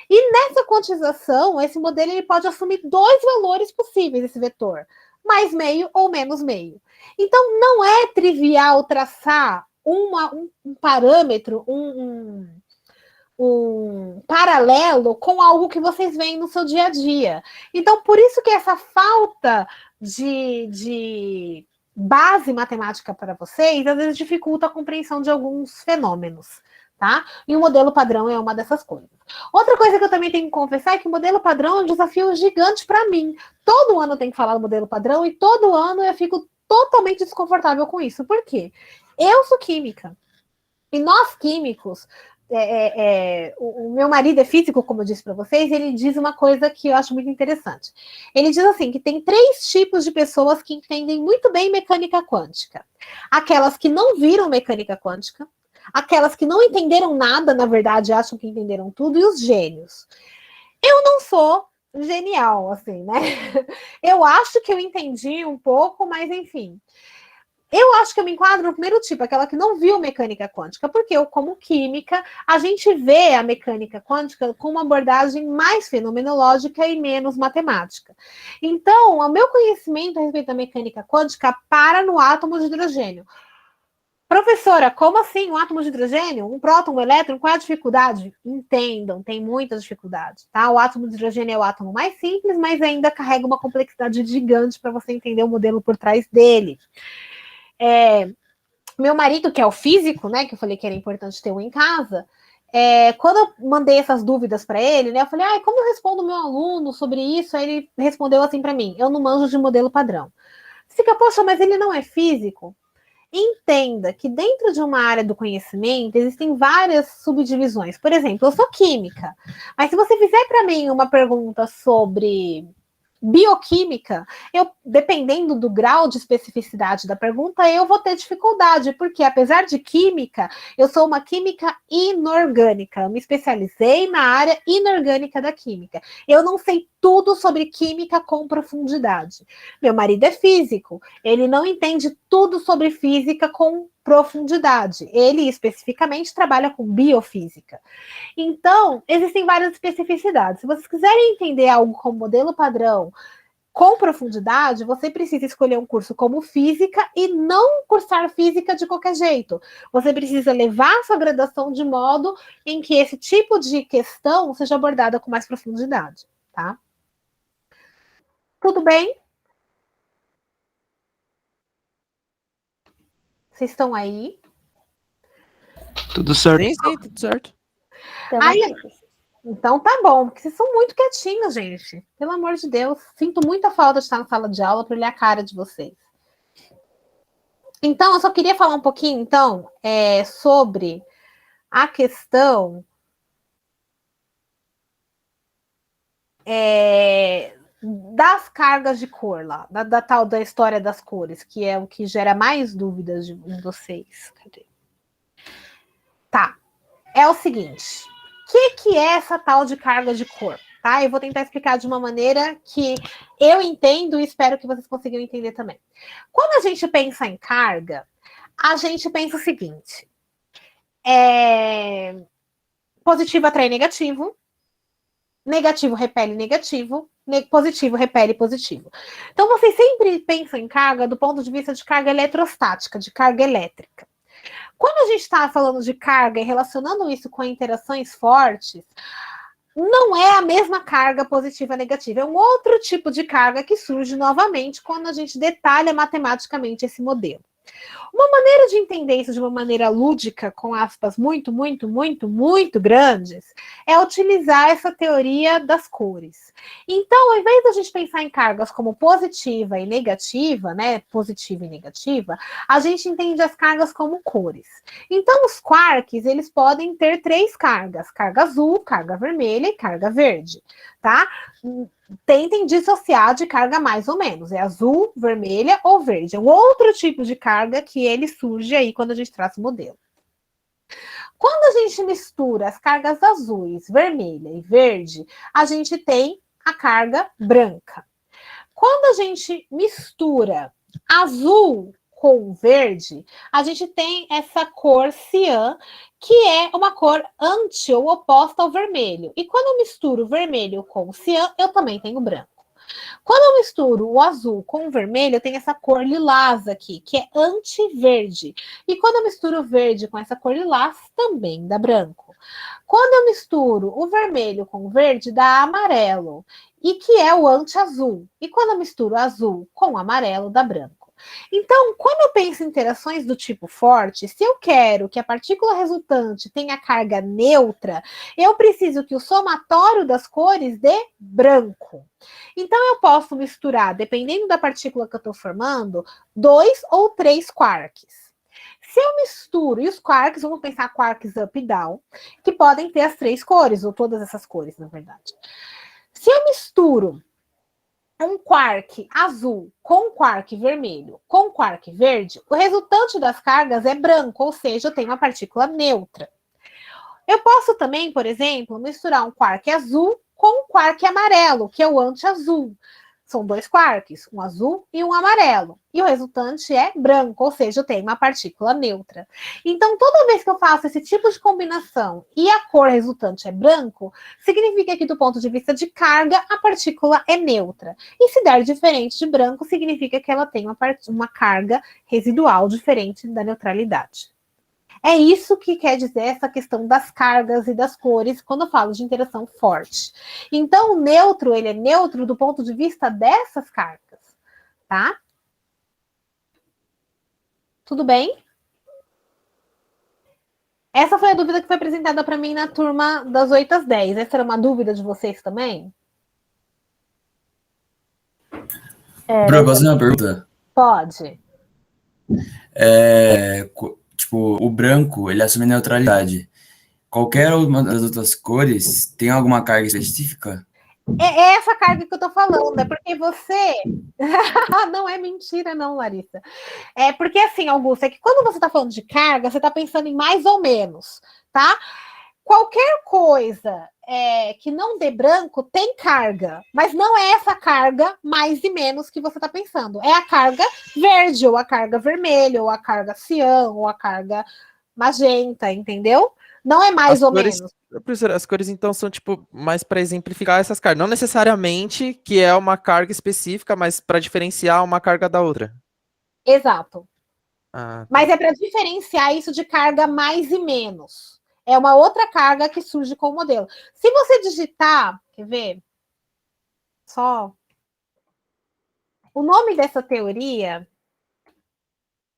E nessa quantização, esse modelo ele pode assumir 2 valores possíveis, esse vetor, mais meio ou menos meio. Então, não é trivial traçar um parâmetro, um paralelo com algo que vocês veem no seu dia a dia. Então, por isso que essa falta de base matemática para vocês, às vezes dificulta a compreensão de alguns fenômenos, tá? E o modelo padrão é uma dessas coisas. Outra coisa que eu também tenho que confessar é que o modelo padrão é um desafio gigante para mim. Todo ano eu tenho que falar do modelo padrão e todo ano eu fico totalmente desconfortável com isso. Por quê? Eu sou química. E nós químicos, o meu marido é físico, como eu disse para vocês, ele diz uma coisa que eu acho muito interessante. Ele diz assim, que tem 3 tipos de pessoas que entendem muito bem mecânica quântica. Aquelas que não viram mecânica quântica, aquelas que não entenderam nada, na verdade, acham que entenderam tudo, e os gênios. Eu não sou genial, assim, né? Eu acho que eu entendi um pouco, mas enfim. Eu acho que eu me enquadro no primeiro tipo, aquela que não viu mecânica quântica, porque eu, como química, a gente vê a mecânica quântica com uma abordagem mais fenomenológica e menos matemática. Então, o meu conhecimento a respeito da mecânica quântica para no átomo de hidrogênio. Professora, como assim um átomo de hidrogênio? Um próton, um elétron, qual é a dificuldade? Entendam, tem muitas dificuldades, tá? O átomo de hidrogênio é o átomo mais simples, mas ainda carrega uma complexidade gigante para você entender o modelo por trás dele. Meu marido, que é o físico, né, que eu falei que era importante ter um em casa, quando eu mandei essas dúvidas para ele, né, eu falei, como eu respondo meu aluno sobre isso? Aí ele respondeu assim para mim, eu não manjo de modelo padrão. Você fica, poxa, mas ele não é físico? Entenda que dentro de uma área do conhecimento existem várias subdivisões. Por exemplo, eu sou química, mas se você fizer para mim uma pergunta sobre bioquímica, dependendo do grau de especificidade da pergunta, eu vou ter dificuldade, porque apesar de química, eu sou uma química inorgânica, eu me especializei na área inorgânica da química. Eu não sei tudo sobre química com profundidade. Meu marido é físico, ele não entende tudo sobre física com profundidade. Ele especificamente trabalha com biofísica. Então, existem várias especificidades. Se vocês quiserem entender algo como modelo padrão com profundidade, você precisa escolher um curso como física e não cursar física de qualquer jeito. Você precisa levar a sua graduação de modo em que esse tipo de questão seja abordada com mais profundidade, tá? Tudo bem? Vocês estão aí? Tudo certo. Sim, tudo certo. Então tá bom, porque vocês são muito quietinhos, gente. Pelo amor de Deus. Sinto muita falta de estar na sala de aula para olhar a cara de vocês. Então, eu só queria falar um pouquinho, então, sobre a questão das cargas de cor lá, da tal da história das cores, que é o que gera mais dúvidas de vocês. Cadê? Tá. É o seguinte. O que é essa tal de carga de cor? Tá? Eu vou tentar explicar de uma maneira que eu entendo e espero que vocês consigam entender também. Quando a gente pensa em carga, a gente pensa o seguinte. Positivo atrai negativo, negativo repele negativo, positivo repele positivo. Então, vocês sempre pensam em carga do ponto de vista de carga eletrostática, de carga elétrica. Quando a gente está falando de carga e relacionando isso com interações fortes, não é a mesma carga positiva e negativa. É um outro tipo de carga que surge novamente quando a gente detalha matematicamente esse modelo. Uma maneira de entender isso de uma maneira lúdica, com aspas muito, muito, muito, muito grandes, é utilizar essa teoria das cores. Então, ao invés da gente pensar em cargas como positiva e negativa, né, positiva e negativa, a gente entende as cargas como cores. Então, os quarks, eles podem ter 3 cargas: carga azul, carga vermelha e carga verde, tá? Tentem dissociar de carga mais ou menos. É azul, vermelha ou verde. É um outro tipo de carga que ele surge aí quando a gente traça o modelo. Quando a gente mistura as cargas azuis, vermelha e verde, a gente tem a carga branca. Quando a gente mistura azul com verde, a gente tem essa cor cian, que é uma cor anti ou oposta ao vermelho. E quando eu misturo vermelho com cian, eu também tenho branco. Quando eu misturo o azul com o vermelho, eu tenho essa cor lilás aqui, que é anti-verde. E quando eu misturo o verde com essa cor lilás, também dá branco. Quando eu misturo o vermelho com o verde, dá amarelo, e que é o anti-azul. E quando eu misturo azul com amarelo, dá branco. Então, quando eu penso em interações do tipo forte, se eu quero que a partícula resultante tenha carga neutra, eu preciso que o somatório das cores dê branco. Então, eu posso misturar, dependendo da partícula que eu estou formando, 2 ou 3 quarks. Se eu misturo, e os quarks, vamos pensar quarks up e down, que podem ter as 3 cores, ou todas essas cores, na verdade. Se eu misturo um quark azul com um quark vermelho com um quark verde, o resultante das cargas é branco, ou seja, eu tenho uma partícula neutra. Eu posso também, por exemplo, misturar um quark azul com um quark amarelo, que é o anti-azul. São 2 quarks, um azul e um amarelo. E o resultante é branco, ou seja, eu tenho uma partícula neutra. Então, toda vez que eu faço esse tipo de combinação e a cor resultante é branco, significa que, do ponto de vista de carga, a partícula é neutra. E se der diferente de branco, significa que ela tem uma carga residual diferente da neutralidade. É isso que quer dizer essa questão das cargas e das cores quando eu falo de interação forte. Então, o neutro, ele é neutro do ponto de vista dessas cargas, tá? Tudo bem? Essa foi a dúvida que foi apresentada para mim na turma das 8 às 10. Essa era uma dúvida de vocês também? Bru, posso fazer uma pergunta? Pode. Tipo, o branco, ele assume neutralidade. Qualquer uma das outras cores tem alguma carga específica? É essa carga que eu tô falando, é porque você... Não é mentira não, Larissa. É porque assim, Augusto, é que quando você tá falando de carga, você tá pensando em mais ou menos, tá? Qualquer coisa que não dê branco tem carga, mas não é essa carga mais e menos que você tá pensando. É a carga verde, ou a carga vermelha, ou a carga cian, ou a carga magenta, entendeu? Não é mais As ou cores, menos. professora, as cores então são tipo mais para exemplificar essas cargas, não necessariamente que é uma carga específica, mas para diferenciar uma carga da outra. Exato. Ah, tá. Mas é para diferenciar isso de carga mais e menos. É uma outra carga que surge com o modelo. Se você digitar, quer ver? Só. O nome dessa teoria.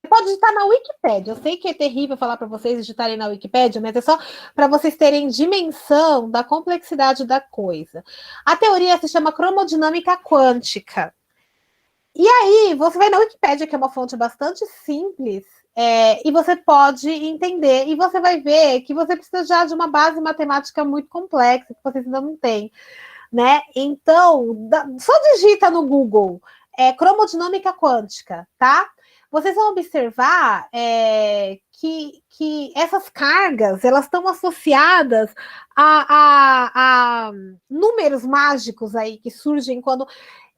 Você pode digitar na Wikipédia. Eu sei que é terrível falar para vocês digitarem na Wikipédia, mas é só para vocês terem dimensão da complexidade da coisa. A teoria se chama cromodinâmica quântica. E aí, você vai na Wikipédia, que é uma fonte bastante simples, e você pode entender, e você vai ver que você precisa já de uma base matemática muito complexa, que vocês ainda não têm, né? Então, só digita no Google, cromodinâmica quântica, tá? Vocês vão observar que essas cargas, elas estão associadas a números mágicos aí que surgem quando...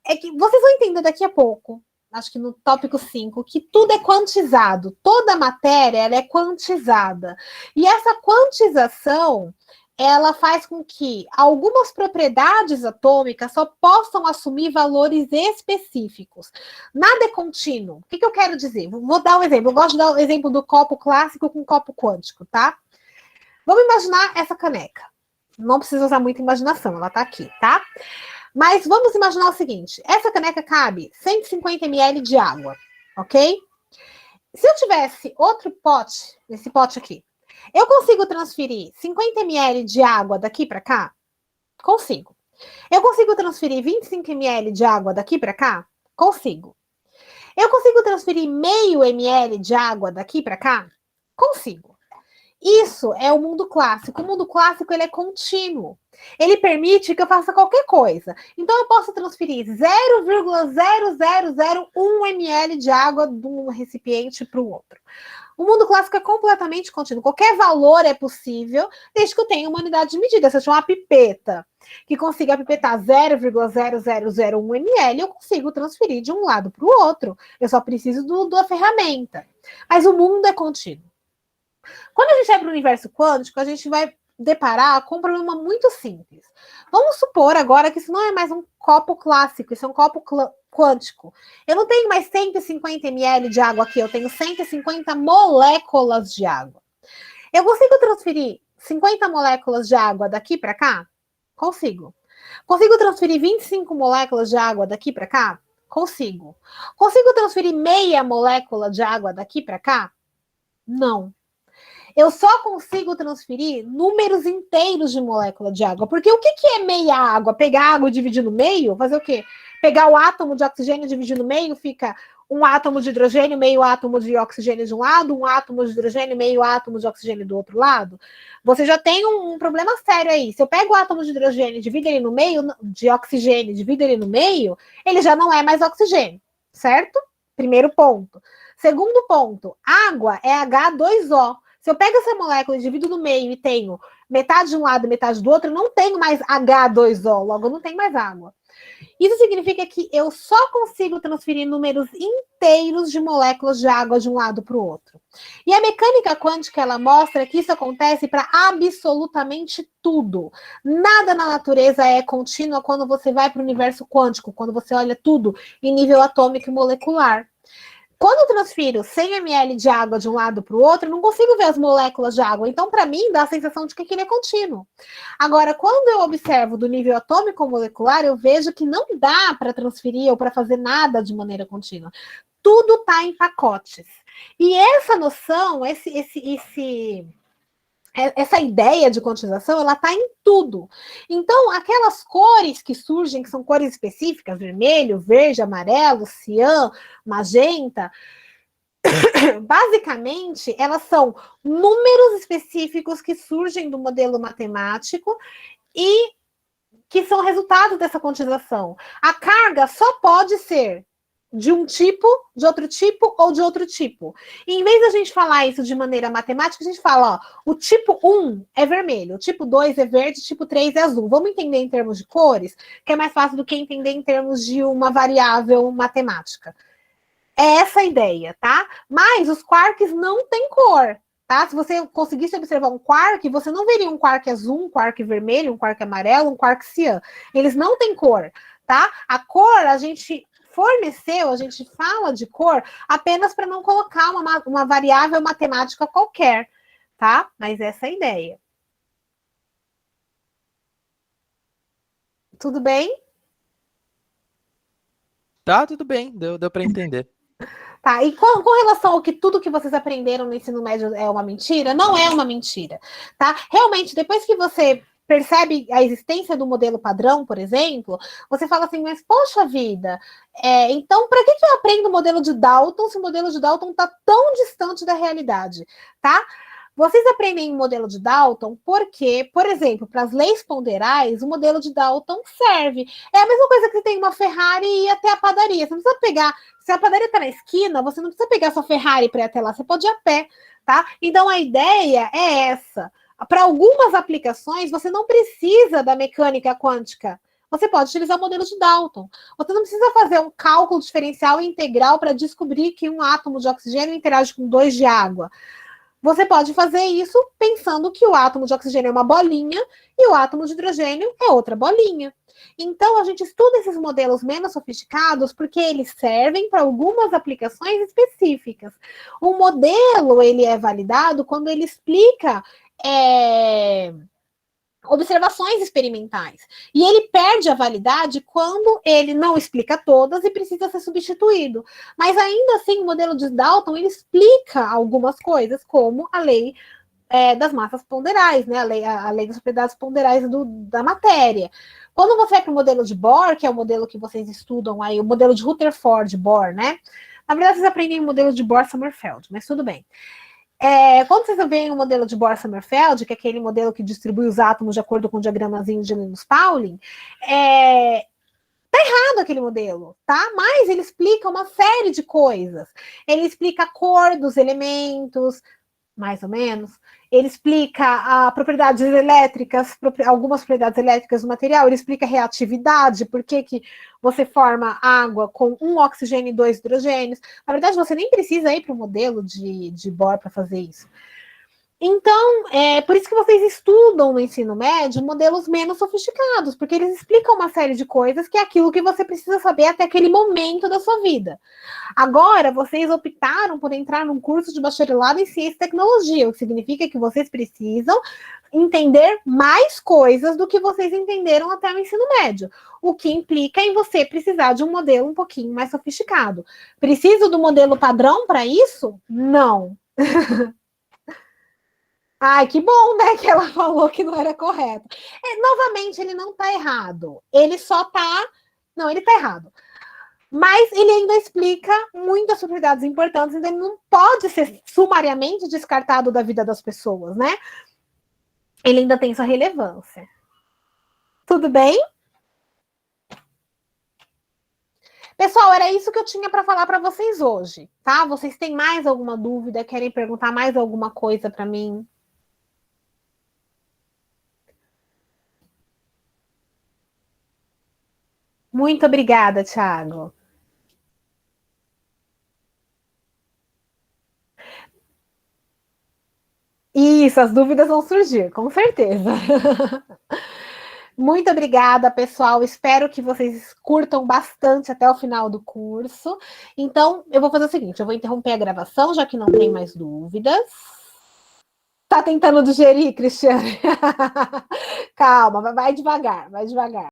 É que vocês vão entender daqui a pouco, acho que no tópico 5, que tudo é quantizado, toda matéria ela é quantizada. E essa quantização, ela faz com que algumas propriedades atômicas só possam assumir valores específicos. Nada é contínuo. O que eu quero dizer? Vou dar um exemplo. Eu gosto de dar o exemplo do copo clássico com copo quântico, tá? Vamos imaginar essa caneca. Não precisa usar muita imaginação, ela tá aqui, tá? Mas vamos imaginar o seguinte, essa caneca cabe 150 ml de água, ok? Se eu tivesse outro pote, esse pote aqui, eu consigo transferir 50 ml de água daqui para cá? Consigo. Eu consigo transferir 25 ml de água daqui para cá? Consigo. Eu consigo transferir meio ml de água daqui para cá? Consigo. Isso é o mundo clássico. O mundo clássico ele é contínuo. Ele permite que eu faça qualquer coisa. Então, eu posso transferir 0,0001 ml de água de um recipiente para o outro. O mundo clássico é completamente contínuo. Qualquer valor é possível, desde que eu tenha uma unidade de medida. Se eu tiver uma pipeta que consiga pipetar 0,0001 ml, eu consigo transferir de um lado para o outro. Eu só preciso da ferramenta. Mas o mundo é contínuo. Quando a gente vai para o universo quântico, a gente vai deparar com um problema muito simples. Vamos supor agora que isso não é mais um copo clássico, isso é um copo quântico. Eu não tenho mais 150 ml de água aqui, eu tenho 150 moléculas de água. Eu consigo transferir 50 moléculas de água daqui para cá? Consigo. Consigo transferir 25 moléculas de água daqui para cá? Consigo. Consigo transferir meia molécula de água daqui para cá? Não. Eu só consigo transferir números inteiros de molécula de água. Porque o que é meia água? Pegar água e dividir no meio? Fazer o quê? Pegar o átomo de oxigênio e dividir no meio, fica um átomo de hidrogênio, meio átomo de oxigênio de um lado, um átomo de hidrogênio, meio átomo de oxigênio do outro lado. Você já tem um problema sério aí. Se eu pego o átomo de hidrogênio e divido ele no meio, de oxigênio, divido ele no meio, ele já não é mais oxigênio, certo? Primeiro ponto. Segundo ponto, água é H2O. Se eu pego essa molécula e divido no meio e tenho metade de um lado e metade do outro, eu não tenho mais H2O, logo eu não tenho mais água. Isso significa que eu só consigo transferir números inteiros de moléculas de água de um lado para o outro. E a mecânica quântica, ela mostra que isso acontece para absolutamente tudo. Nada na natureza é contínua quando você vai para o universo quântico, quando você olha tudo em nível atômico e molecular. Quando eu transfiro 100 ml de água de um lado para o outro, eu não consigo ver as moléculas de água. Então, para mim, dá a sensação de que ele é contínuo. Agora, quando eu observo do nível atômico ou molecular, eu vejo que não dá para transferir ou para fazer nada de maneira contínua. Tudo está em pacotes. E essa noção, esse essa ideia de quantização, ela está em tudo. Então, aquelas cores que surgem, que são cores específicas, vermelho, verde, amarelo, cian, magenta, basicamente, elas são números específicos que surgem do modelo matemático e que são resultado dessa quantização. A carga só pode ser de um tipo, de outro tipo ou de outro tipo. E em vez da gente falar isso de maneira matemática, a gente fala, ó, o tipo 1 é vermelho, o tipo 2 é verde, o tipo 3 é azul. Vamos entender em termos de cores, que é mais fácil do que entender em termos de uma variável matemática. É essa a ideia, tá? Mas os quarks não têm cor, tá? Se você conseguisse observar um quark, você não veria um quark azul, um quark vermelho, um quark amarelo, um quark cian. Eles não têm cor, tá? A cor, a gente forneceu, a gente fala de cor apenas para não colocar uma variável matemática qualquer, tá? Mas essa é a ideia. Tudo bem? Tá, tudo bem, deu para entender. Tá, e com relação ao que tudo que vocês aprenderam no ensino médio é uma mentira, não é uma mentira, tá? Realmente, depois que você percebe a existência do modelo padrão, por exemplo, você fala assim, mas poxa vida, então para que eu aprendo o modelo de Dalton se o modelo de Dalton está tão distante da realidade, tá? Vocês aprendem o modelo de Dalton porque, por exemplo, para as leis ponderais, o modelo de Dalton serve. É a mesma coisa que você tem uma Ferrari e ir até a padaria. Você não precisa pegar, se a padaria está na esquina, você não precisa pegar sua Ferrari para ir até lá, você pode ir a pé, tá? Então a ideia é essa. Para algumas aplicações, você não precisa da mecânica quântica. Você pode utilizar o modelo de Dalton. Você não precisa fazer um cálculo diferencial e integral para descobrir que um átomo de oxigênio interage com 2 de água. Você pode fazer isso pensando que o átomo de oxigênio é uma bolinha e o átomo de hidrogênio é outra bolinha. Então, a gente estuda esses modelos menos sofisticados porque eles servem para algumas aplicações específicas. O modelo, ele é validado quando ele explica observações experimentais. E ele perde a validade quando ele não explica todas e precisa ser substituído. Mas ainda assim, o modelo de Dalton, ele explica algumas coisas, como a lei das massas ponderais, né? A lei das propriedades ponderais da matéria. Quando você vai para o modelo de Bohr, que é o modelo que vocês estudam aí, o modelo de Rutherford-Bohr, né? Na verdade, vocês aprendem o modelo de Bohr-Sommerfeld, mas tudo bem. Quando vocês veem o modelo de Bohr-Sommerfeld, que é aquele modelo que distribui os átomos de acordo com o diagramazinho de Linus-Pauling, tá errado aquele modelo, tá? Mas ele explica uma série de coisas. Ele explica a cor dos elementos, mais ou menos. Ele explica propriedades elétricas, algumas propriedades elétricas do material. Ele explica a reatividade, por que você forma água com um oxigênio e 2 hidrogênios. Na verdade, você nem precisa ir para o modelo de Bohr para fazer isso. Então, por isso que vocês estudam no ensino médio modelos menos sofisticados, porque eles explicam uma série de coisas que é aquilo que você precisa saber até aquele momento da sua vida. Agora, vocês optaram por entrar num curso de bacharelado em ciência e tecnologia, o que significa que vocês precisam entender mais coisas do que vocês entenderam até o ensino médio, o que implica em você precisar de um modelo um pouquinho mais sofisticado. Preciso do modelo padrão para isso? Não. Ai, que bom, né, que ela falou que não era correto. Novamente, ele não está errado. Ele só está... Não, ele está errado. Mas ele ainda explica muitas propriedades importantes, então ele não pode ser sumariamente descartado da vida das pessoas, né? Ele ainda tem sua relevância. Tudo bem? Pessoal, era isso que eu tinha para falar para vocês hoje, tá? Vocês têm mais alguma dúvida? Querem perguntar mais alguma coisa para mim? Muito obrigada, Thiago. Isso, as dúvidas vão surgir, com certeza. Muito obrigada, pessoal. Espero que vocês curtam bastante até o final do curso. Então, eu vou fazer o seguinte, eu vou interromper a gravação, já que não tem mais dúvidas. Tá tentando digerir, Cristiane? Calma, vai devagar, vai devagar.